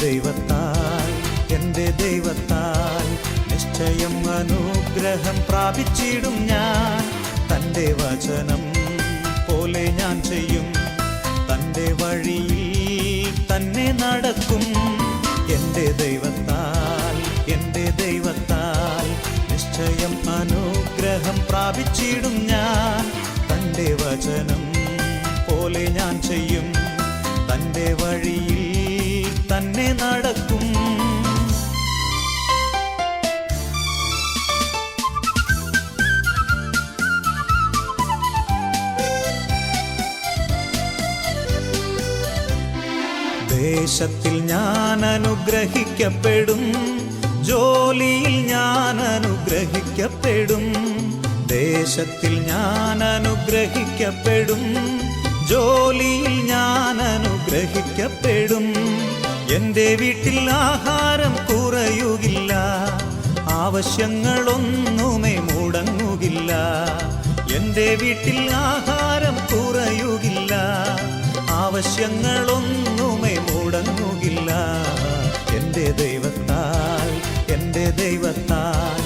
ദൈവത്താൽ നിശ്ചയം അനുഗ്രഹം പ്രാപിച്ചിടും ഞാൻ. തൻ്റെ വചനം പോലെ ഞാൻ ചെയ്യും, തൻ്റെ വഴിയിൽ തന്നെ നടക്കും. എൻ്റെ ദൈവത്താൽ നിശ്ചയം അനുഗ്രഹം പ്രാപിച്ചിടും ഞാൻ. തൻ്റെ വചനം പോലെ ഞാൻ ചെയ്യും, തൻ്റെ വഴിയിൽ തന്നെ നടക്കും. ദേശത്തിൽ ഞാൻ അനുഗ്രഹിക്കപ്പെടും, ജോലിയിൽ ഞാൻ അനുഗ്രഹിക്കപ്പെടും. ദേശത്തിൽ ഞാൻ അനുഗ്രഹിക്കപ്പെടും, ജോലിയിൽ ഞാൻ അനുഗ്രഹിക്കപ്പെടും. എൻ്റെ വീട്ടിൽ ആഹാരം കുറയുകില്ല, ആവശ്യങ്ങളൊന്നുമേ മുടങ്ങുകില്ല. എൻ്റെ വീട്ടിൽ ആഹാരം കുറയുകില്ല, ആവശ്യങ്ങളൊന്നുമേ മുടങ്ങുകില്ല. എൻ്റെ ദൈവത്താൽ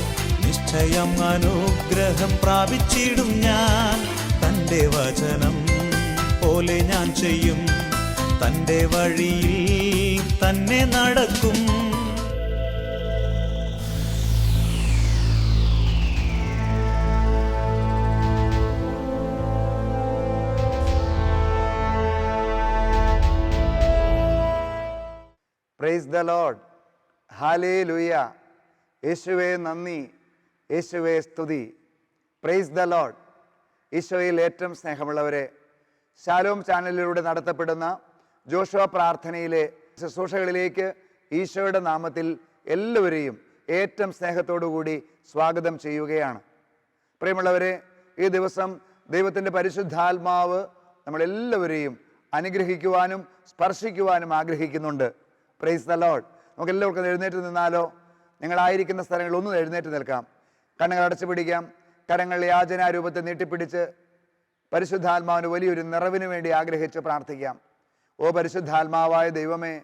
നിശ്ചയം അനുഗ്രഹം പ്രാപിച്ചിടും ഞാൻ. തൻ്റെ വചനം പോലെ ഞാൻ ചെയ്യും, തൻ്റെ വഴിയിൽ തന്നെ നടക്കും. Praise the Lord. ഹല്ലേലൂയ. യേശുവേ നന്ദി, യേശുവേ സ്തുതി. Praise the Lord. ഈശോയിൽ ഏറ്റവും സ്നേഹമുള്ളവരെ, ശാലോം ചാനലിലൂടെ നടത്തപ്പെടുന്ന ജോഷുവ പ്രാർത്ഥനയിലെ ശുശ്രൂഷകളിലേക്ക് ഈശോയുടെ നാമത്തിൽ എല്ലാവരെയും ഏറ്റവും സ്നേഹത്തോടുകൂടി സ്വാഗതം ചെയ്യുകയാണ്. പ്രിയമുള്ളവരെ, ഈ ദിവസം ദൈവത്തിൻ്റെ പരിശുദ്ധാത്മാവ് നമ്മളെല്ലാവരെയും അനുഗ്രഹിക്കുവാനും സ്പർശിക്കുവാനും ആഗ്രഹിക്കുന്നുണ്ട്. Praise the Lord. നമുക്ക് എല്ലാവർക്കും എഴുന്നേറ്റ് നിന്നാലോ? നിങ്ങളായിരിക്കുന്ന സ്ഥലങ്ങളിൽ ഒന്നും എഴുന്നേറ്റ് നിൽക്കാം. കണ്ണുകൾ അടച്ചു പിടിക്കാം. കരങ്ങൾ യാചനാരൂപത്തിൽ നീട്ടിപ്പിടിച്ച് പരിശുദ്ധാത്മാവിന് വലിയൊരു നിറവിന് വേണ്ടി ആഗ്രഹിച്ച് പ്രാർത്ഥിക്കാം. ഓ പരിശുദ്ധാത്മാവായ ദൈവമേ,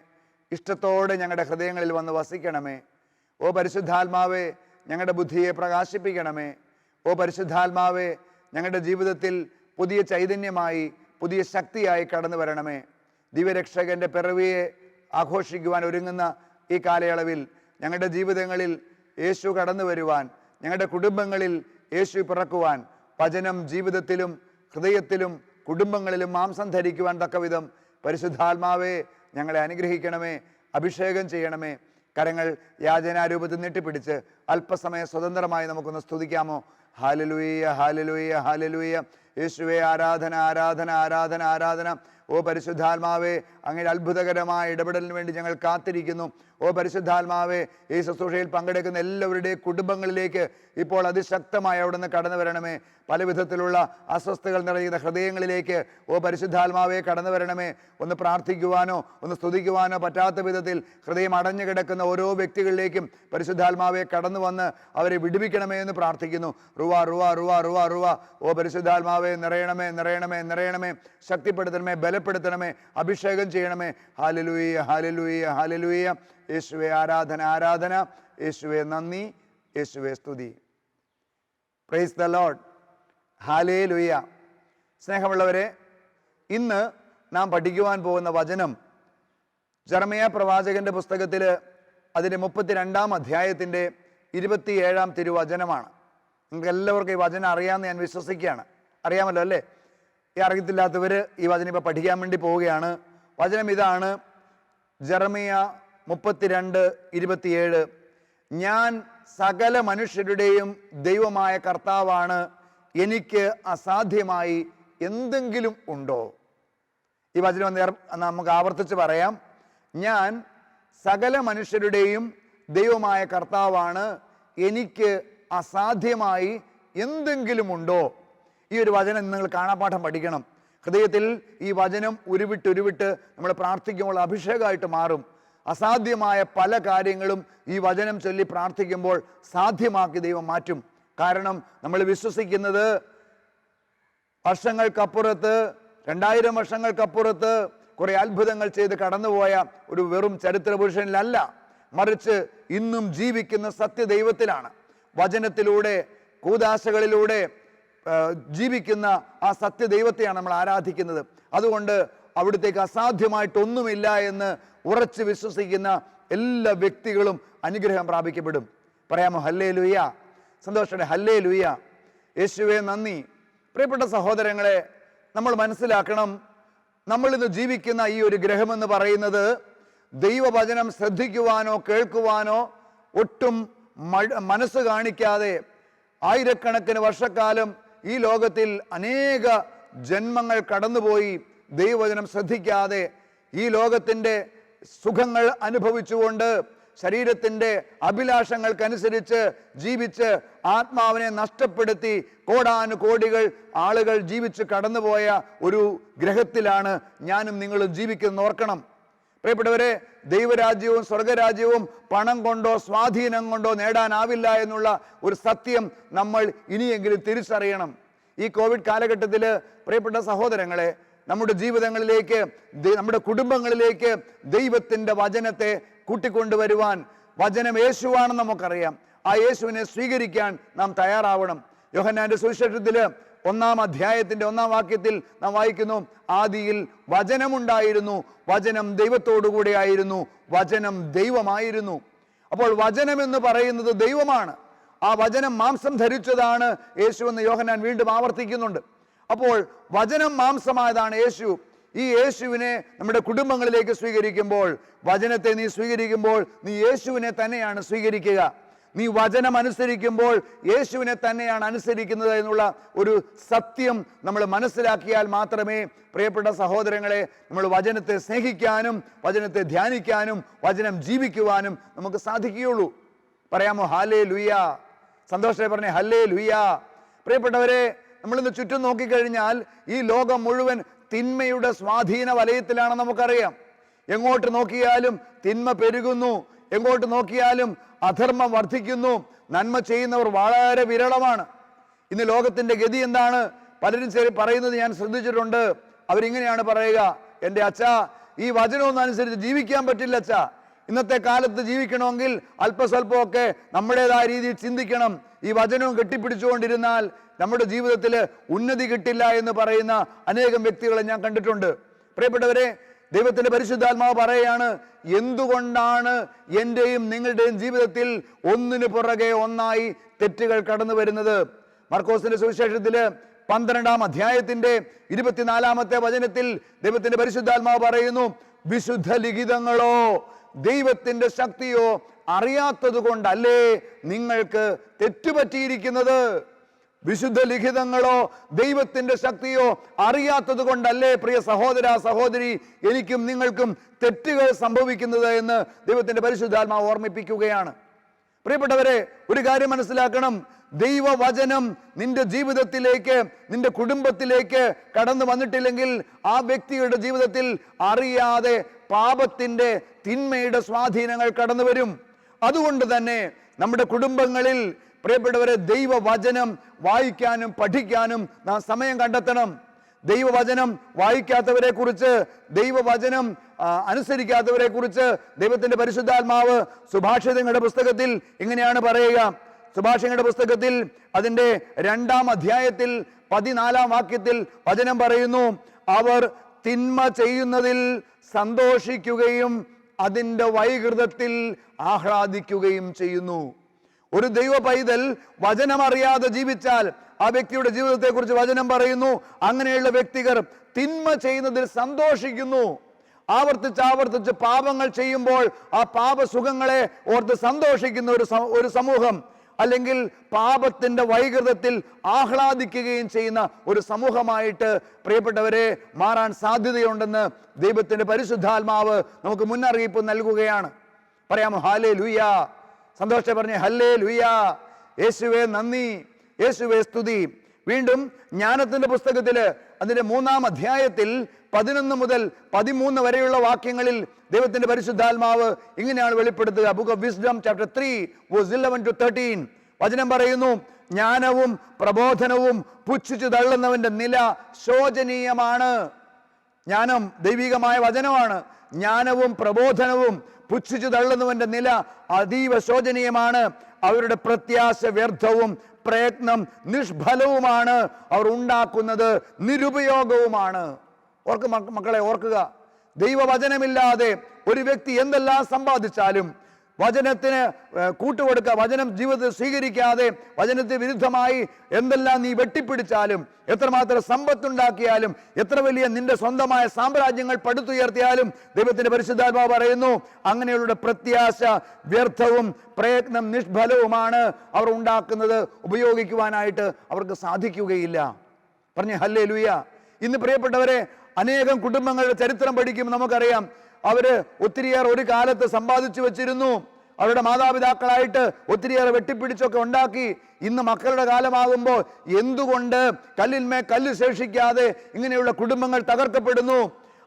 ഇഷ്ടത്തോടെ ഞങ്ങളുടെ ഹൃദയങ്ങളിൽ വന്ന് വസിക്കണമേ. ഓ പരിശുദ്ധാത്മാവേ, ഞങ്ങളുടെ ബുദ്ധിയെ പ്രകാശിപ്പിക്കണമേ. ഓ പരിശുദ്ധാത്മാവേ, ഞങ്ങളുടെ ജീവിതത്തിൽ പുതിയ ചൈതന്യമായി പുതിയ ശക്തിയായി കടന്നു വരണമേ. ദിവ്യരക്ഷകൻ്റെ പിറവിയെ ആഘോഷിക്കുവാൻ ഒരുങ്ങുന്ന ഈ കാലയളവിൽ ഞങ്ങളുടെ ജീവിതങ്ങളിൽ യേശു കടന്നു വരുവാൻ, ഞങ്ങളുടെ കുടുംബങ്ങളിൽ യേശു പിറക്കുവാൻ, വചനം ജീവിതത്തിലും ഹൃദയത്തിലും കുടുംബങ്ങളിലും മാംസം ധരിക്കുവാൻ തക്കവിധം പരിശുദ്ധാത്മാവേ ഞങ്ങളെ അനുഗ്രഹിക്കണമേ, അഭിഷേകം ചെയ്യണമേ. കരങ്ങൾ യാചനാരൂപത്തിൽ നീട്ടിപ്പിടിച്ച് അല്പസമയം സ്വതന്ത്രമായി നമുക്കൊന്ന് സ്തുതിക്കാമോ? ഹല്ലേലൂയ, ഹല്ലേലൂയ, ഹല്ലേലൂയ. യേശുവേ ആരാധന, ആരാധന, ആരാധന, ആരാധന. ഓ പരിശുദ്ധാത്മാവേ, അങ്ങയുടെ അത്ഭുതകരമായ ഇടപെടലിന് വേണ്ടി ഞങ്ങൾ കാത്തിരിക്കുന്നു. ഓ പരിശുദ്ധാത്മാവേ, ഈ ശുശ്രൂഷയിൽ പങ്കെടുക്കുന്ന എല്ലാവരുടെയും കുടുംബങ്ങളിലേക്ക് ഇപ്പോൾ അതിശക്തമായി അവിടെ നിന്ന് കടന്നു വരണമേ. പല വിധത്തിലുള്ള അസ്വസ്ഥതകൾ നിറയുന്ന ഹൃദയങ്ങളിലേക്ക് ഓ പരിശുദ്ധാത്മാവേ കടന്നു വരണമേ. ഒന്ന് പ്രാർത്ഥിക്കുവാനോ ഒന്ന് സ്തുതിക്കുവാനോ പറ്റാത്ത വിധത്തിൽ ഹൃദയം അടഞ്ഞു കിടക്കുന്ന ഓരോ വ്യക്തികളിലേക്കും പരിശുദ്ധാത്മാവെ കടന്നു വന്ന് അവരെ വിടുവിക്കണമേ എന്ന് പ്രാർത്ഥിക്കുന്നു. റുവാ റുവാ റുവാ റുവാ റുവാ. ഓ പരിശുദ്ധാത്മാവെ നിറയണമേ, നിറയണമേ, നിറയണമേ. ശക്തിപ്പെടുത്തണമേ, ബലപ്പെടുത്തണമേ, അഭിഷേകം ചെയ്യണമേ. ഹല്ലേലൂയ, ഹല്ലേലൂയ, ഹല്ലേലൂയ. യേശുവേ ആരാധന, ആരാധന. യേശുവേ നന്ദി, യേശുവേ സ്തുതി. Praise the Lord. ഹല്ലേലൂയ. സ്നേഹമുള്ളവരെ, ഇന്ന് നാം പഠിക്കുവാൻ പോകുന്ന വചനം ജെറമ്യാ പ്രവാചകന്റെ പുസ്തകത്തിൽ അതിൻ്റെ 32-ാം അധ്യായത്തിൻ്റെ 27-ാം തിരുവചനമാണ്. നിങ്ങൾക്ക് എല്ലാവർക്കും ഈ വചനം അറിയാമെന്ന് ഞാൻ വിശ്വസിക്കുകയാണ്. അറിയാമല്ലോ അല്ലേ? ഈ അറിയത്തില്ലാത്തവർ ഈ വചനം ഇപ്പോൾ പഠിക്കാൻ വേണ്ടി പോവുകയാണ്. വചനം ഇതാണ്, ജെറമ്യാ 32:27. ഞാൻ സകല മനുഷ്യരുടെയും ദൈവമായ കർത്താവാണ്, എനിക്ക് അസാധ്യമായി എന്തെങ്കിലും ഉണ്ടോ? ഈ വചനം നമുക്ക് ആവർത്തിച്ച് പറയാം. ഞാൻ സകല മനുഷ്യരുടെയും ദൈവമായ കർത്താവാണ്, എനിക്ക് അസാധ്യമായി എന്തെങ്കിലും ഉണ്ടോ? ഈ ഒരു വചനം നിങ്ങൾ കാണാപ്പാഠം പഠിക്കണം. ഹൃദയത്തിൽ ഈ വചനം ഉരുവിട്ട് നമ്മൾ പ്രാർത്ഥിക്കുമ്പോൾ അഭിഷേകമായിട്ട് മാറും. അസാധ്യമായ പല കാര്യങ്ങളും ഈ വചനം ചൊല്ലി പ്രാർത്ഥിക്കുമ്പോൾ സാധ്യമാക്കി ദൈവം മാറ്റും. കാരണം നമ്മൾ വിശ്വസിക്കുന്നത് വർഷങ്ങൾക്കപ്പുറത്ത്, 2000 വർഷങ്ങൾക്കപ്പുറത്ത് കുറെ അത്ഭുതങ്ങൾ ചെയ്ത് കടന്നുപോയ ഒരു വെറും ചരിത്ര പുരുഷനിലല്ല, മറിച്ച് ഇന്നും ജീവിക്കുന്ന സത്യദൈവത്തിലാണ്. വചനത്തിലൂടെ, കൂദാശകളിലൂടെ ജീവിക്കുന്ന ആ സത്യദൈവത്തെയാണ് നമ്മൾ ആരാധിക്കുന്നത്. അതുകൊണ്ട് അവിടുത്തേക്ക് അസാധ്യമായിട്ടൊന്നുമില്ല എന്ന് ഉറച്ചു വിശ്വസിക്കുന്ന എല്ലാ വ്യക്തികളും അനുഗ്രഹം പ്രാപിക്കപ്പെടും. പറയാമോ ഹല്ലേലൂയ? സന്തോഷത്തോടെ ഹല്ലേലൂയ. യേശുവേ നന്ദി. പ്രിയപ്പെട്ട സഹോദരങ്ങളെ, നമ്മൾ മനസ്സിലാക്കണം, നമ്മൾ ഇന്ന് ജീവിക്കുന്ന ഈ ഒരു ഗ്രഹമെന്ന് പറയുന്നത് ദൈവവചനം ശ്രദ്ധിക്കുവാനോ കേൾക്കുവാനോ ഒട്ടും മനസ്സ് കാണിക്കാതെ ആയിരക്കണക്കിന് വർഷക്കാലം ഈ ലോകത്തിൽ അനേക ജന്മങ്ങൾ കടന്നുപോയി ദൈവവചനം ശ്രദ്ധിക്കാതെ ഈ ലോകത്തിൻ്റെ സുഖങ്ങൾ അനുഭവിച്ചുകൊണ്ട് ശരീരത്തിൻ്റെ അഭിലാഷങ്ങൾക്കനുസരിച്ച് ജീവിച്ച് ആത്മാവിനെ നഷ്ടപ്പെടുത്തി കോടാനുകോടികൾ ആളുകൾ ജീവിച്ച് കടന്നുപോയ ഒരു ഗ്രഹത്തിലാണ് ഞാനും നിങ്ങളും ജീവിക്കുന്നത്. ഓർക്കണം പ്രിയപ്പെട്ടവരെ, ദൈവരാജ്യവും സ്വർഗരാജ്യവും പണം കൊണ്ടോ സ്വാധീനം കൊണ്ടോ നേടാനാവില്ല എന്നുള്ള ഒരു സത്യം നമ്മൾ ഇനിയെങ്കിലും തിരിച്ചറിയണം. ഈ കോവിഡ് കാലഘട്ടത്തിൽ പ്രിയപ്പെട്ട സഹോദരങ്ങളെ, നമ്മുടെ ജീവിതങ്ങളിലേക്ക്, നമ്മുടെ കുടുംബങ്ങളിലേക്ക് ദൈവത്തിൻ്റെ വചനത്തെ കൂട്ടിക്കൊണ്ടുവരുവാൻ, വചനം യേശുവാണെന്ന് നമുക്കറിയാം, ആ യേശുവിനെ സ്വീകരിക്കാൻ നാം തയ്യാറാവണം. യോഹന്നാന്റെ സുവിശേഷത്തിൽ 1-ാം അധ്യായത്തിന്റെ 1-ാം വാക്യത്തിൽ നാം വായിക്കുന്നു, ആദിയിൽ വചനമുണ്ടായിരുന്നു, വചനം ദൈവത്തോടുകൂടെ ആയിരുന്നു, വചനം ദൈവമായിരുന്നു. അപ്പോൾ വചനം എന്ന് പറയുന്നത് ദൈവമാണ്. ആ വചനം മാംസം ധരിച്ചതാണ് യേശു എന്ന് യോഹന്നാൻ വീണ്ടും ആവർത്തിക്കുന്നുണ്ട്. അപ്പോൾ വചനം മാംസമായതാണ് യേശു. ഈ യേശുവിനെ നമ്മുടെ കുടുംബങ്ങളിലേക്ക് സ്വീകരിക്കുമ്പോൾ, വചനത്തെ നീ സ്വീകരിക്കുമ്പോൾ നീ യേശുവിനെ തന്നെയാണ് സ്വീകരിക്കുക. നീ വചനം അനുസരിക്കുമ്പോൾ യേശുവിനെ തന്നെയാണ് അനുസരിക്കുന്നത് എന്നുള്ള ഒരു സത്യം നമ്മൾ മനസ്സിലാക്കിയാൽ മാത്രമേ പ്രിയപ്പെട്ട സഹോദരങ്ങളെ നമ്മൾ വചനത്തെ സ്നേഹിക്കാനും വചനത്തെ ധ്യാനിക്കാനും വചനം ജീവിക്കുവാനും നമുക്ക് സാധിക്കുകയുള്ളൂ. പറയാമോ ഹല്ലേലൂയ? സന്തോഷമായി പറഞ്ഞേ ഹല്ലേലൂയ. പ്രിയപ്പെട്ടവരെ, നമ്മളിന്ന് ചുറ്റും നോക്കിക്കഴിഞ്ഞാൽ ഈ ലോകം മുഴുവൻ തിന്മയുടെ സ്വാധീന വലയത്തിലാണെന്ന് നമുക്കറിയാം. എങ്ങോട്ട് നോക്കിയാലും തിന്മ പെരുകുന്നു, എങ്ങോട്ട് നോക്കിയാലും അധർമ്മം വർദ്ധിക്കുന്നു, നന്മ ചെയ്യുന്നവർ വളരെ വിരളമാണ്. ഇന്ന് ലോകത്തിന്റെ ഗതി എന്താണ്? പലരും പറയുന്നത് ഞാൻ ശ്രദ്ധിച്ചിട്ടുണ്ട്. അവരിങ്ങനെയാണ് പറയുക, എൻ്റെ അച്ഛാ, ഈ വചനമൊന്നും അനുസരിച്ച് ജീവിക്കാൻ പറ്റില്ല അച്ഛാ. ഇന്നത്തെ കാലത്ത് ജീവിക്കണമെങ്കിൽ അല്പസ്വല്പമൊക്കെ നമ്മുടേതായ രീതിയിൽ ചിന്തിക്കണം. ഈ വചനവും കെട്ടിപ്പിടിച്ചുകൊണ്ടിരുന്നാൽ നമ്മുടെ ജീവിതത്തിൽ ഉന്നതി കിട്ടില്ല എന്ന് പറയുന്ന അനേകം വ്യക്തികളെ ഞാൻ കണ്ടിട്ടുണ്ട്. പ്രിയപ്പെട്ടവരെ, ദൈവത്തിന്റെ പരിശുദ്ധാത്മാവ് പറയുകയാണ്, എന്തുകൊണ്ടാണ് എൻ്റെയും നിങ്ങളുടെയും ജീവിതത്തിൽ ഒന്നിനു പുറകെ ഒന്നായി തെറ്റുകൾ കടന്നു വരുന്നത്? മർക്കോസിന്റെ സുവിശേഷത്തില് 12-ാം അധ്യായത്തിന്റെ 24-ാമത്തെ വചനത്തിൽ ദൈവത്തിന്റെ പരിശുദ്ധാത്മാവ് പറയുന്നു, വിശുദ്ധ ലിഖിതങ്ങളോ ദൈവത്തിന്റെ ശക്തിയോ അറിയാത്തത് കൊണ്ടല്ലേ നിങ്ങൾക്ക് തെറ്റുപറ്റിയിരിക്കുന്നത്. വിശുദ്ധ ലിഖിതങ്ങളോ ദൈവത്തിന്റെ ശക്തിയോ അറിയാത്തത് കൊണ്ടല്ലേ പ്രിയ സഹോദര സഹോദരി എനിക്കും നിങ്ങൾക്കും തെറ്റുകൾ സംഭവിക്കുന്നത് എന്ന് ദൈവത്തിന്റെ പരിശുദ്ധാത്മാവ് ഓർമ്മിപ്പിക്കുകയാണ്. പ്രിയപ്പെട്ടവരെ, ഒരു കാര്യം മനസ്സിലാക്കണം, ദൈവവചനം നിന്റെ ജീവിതത്തിലേക്ക്, നിന്റെ കുടുംബത്തിലേക്ക് കടന്നു വന്നിട്ടില്ലെങ്കിൽ ആ വ്യക്തിയുടെ ജീവിതത്തിൽ അറിയാതെ പാപത്തിന്റെ തിന്മയുടെ സ്വാധീനങ്ങൾ കടന്നു വരും. അതുകൊണ്ട് തന്നെ നമ്മുടെ കുടുംബങ്ങളിൽ പ്രിയപ്പെട്ടവരെ ദൈവവചനം വായിക്കാനും പഠിക്കാനും നാം സമയം കണ്ടെത്തണം. ദൈവവചനം വായിക്കാത്തവരെ കുറിച്ച്, ദൈവവചനം അനുസരിക്കാത്തവരെ കുറിച്ച് ദൈവത്തിന്റെ പരിശുദ്ധാത്മാവ് സുഭാഷിതങ്ങളുടെ പുസ്തകത്തിൽ ഇങ്ങനെയാണ് പറയുക. സുഭാഷിതങ്ങളുടെ പുസ്തകത്തിൽ അതിന്റെ 2-ാം അധ്യായത്തിൽ 14-ാം വാക്യത്തിൽ വചനം പറയുന്നു, അവർ തിന്മ ചെയ്യുന്നതിൽ സന്തോഷിക്കുകയും അതിൻ്റെ വൈകൃതത്തിൽ ആഹ്ലാദിക്കുകയും ചെയ്യുന്നു. ഒരു ദൈവ പൈതൽ വചനം അറിയാതെ ജീവിച്ചാൽ ആ വ്യക്തിയുടെ ജീവിതത്തെ കുറിച്ച് വചനം പറയുന്നു, അങ്ങനെയുള്ള വ്യക്തികൾ തിന്മ ചെയ്യുന്നതിൽ സന്തോഷിക്കുന്നു. ആവർത്തിച്ച് പാപങ്ങൾ ചെയ്യുമ്പോൾ ആ പാപസുഖങ്ങളെ ഓർത്ത് സന്തോഷിക്കുന്ന ഒരു സമൂഹം, അല്ലെങ്കിൽ പാപത്തിന്റെ വൈകൃതത്തിൽ ആഹ്ലാദിക്കുകയും ചെയ്യുന്ന ഒരു സമൂഹമായിട്ട് പ്രിയപ്പെട്ടവരെ മാറാൻ സാധ്യതയുണ്ടെന്ന് ദൈവത്തിന്റെ പരിശുദ്ധാത്മാവ് നമുക്ക് മുന്നറിയിപ്പ് നൽകുകയാണ്. പറയാമോ ഹല്ലേലൂയ? സന്തോഷം പറഞ്ഞേ ഹല്ലേലൂയ. യേശുവേ നന്ദി, യേശുവേ സ്തുതി. വീണ്ടും ജ്ഞാനത്തിന്റെ പുസ്തകത്തില് അതിന്റെ 3-ാം അധ്യായത്തിൽ 11 മുതൽ 13 വരെയുള്ള വാക്യങ്ങളിൽ ദൈവത്തിന്റെ പരിശുദ്ധാത്മാവ് ഇങ്ങനെയാണ് വെളിപ്പെടുത്തുക. Book of wisdom chapter 3 verse 11 to 13 വചനം പറയുന്നു, ജ്ഞാനവും പ്രബോധനവും പുച്ഛിച്ചു തള്ളുന്നവന്റെ നില ശോചനീയമാണ്. ജ്ഞാനം ദൈവികമായ വചനമാണ്. ജ്ഞാനവും പ്രബോധനവും പുച്ഛിച്ചു തള്ളുന്നവന്റെ നില അതീവ ശോചനീയമാണ്. അവരുടെ പ്രത്യാശ വ്യർത്ഥവും പ്രയത്നം നിഷ്ഫലവുമാണ്. അവർ ഉണ്ടാക്കുന്നത് നിരുപയോഗവുമാണ്. മക്കളെ ഓർക്കുക, ദൈവവചനമില്ലാതെ ഒരു വ്യക്തി എന്തെല്ലാം സമ്പാദിച്ചാലും, വചനത്തിന് കൂട്ടുകൊടുക്കുക, വചനം ജീവിതത്തിൽ സ്വീകരിക്കാതെ വചനത്തിന് വിരുദ്ധമായി എന്തെല്ലാം നീ വെട്ടിപ്പിടിച്ചാലും, എത്രമാത്രം സമ്പത്തുണ്ടാക്കിയാലും, എത്ര വലിയ നിന്റെ സ്വന്തമായ സാമ്രാജ്യങ്ങൾ പടുത്തുയർത്തിയാലും, ദൈവത്തിന്റെ പരിശുദ്ധാത്മാവ് പറയുന്നു അങ്ങനെയുള്ള പ്രത്യാശ വ്യർത്ഥവും പ്രയത്നം നിഷ്ഫലവുമാണ്. അവർ ഉണ്ടാക്കുന്നത് ഉപയോഗിക്കുവാനായിട്ട് അവർക്ക് സാധിക്കുകയില്ല. പറഞ്ഞേ ഹല്ലേലൂയ. ഇന്ന് പ്രിയപ്പെട്ടവരെ, അനേകം കുടുംബങ്ങളുടെ ചരിത്രം പഠിക്കും നമുക്കറിയാം. അവര് ഒത്തിരിയേറെ ഒരു കാലത്ത് സമ്പാദിച്ചു വെച്ചിരുന്നു. അവരുടെ മാതാപിതാക്കളായിട്ട് ഒത്തിരിയേറെ വെട്ടിപ്പിടിച്ചൊക്കെ ഉണ്ടാക്കി. ഇന്ന് മക്കളുടെ കാലമാകുമ്പോൾ എന്തുകൊണ്ട് കല്ലിന്മേൽ കല്ല് ശേഷിക്കാതെ ഇങ്ങനെയുള്ള കുടുംബങ്ങൾ തകർക്കപ്പെടുന്നു?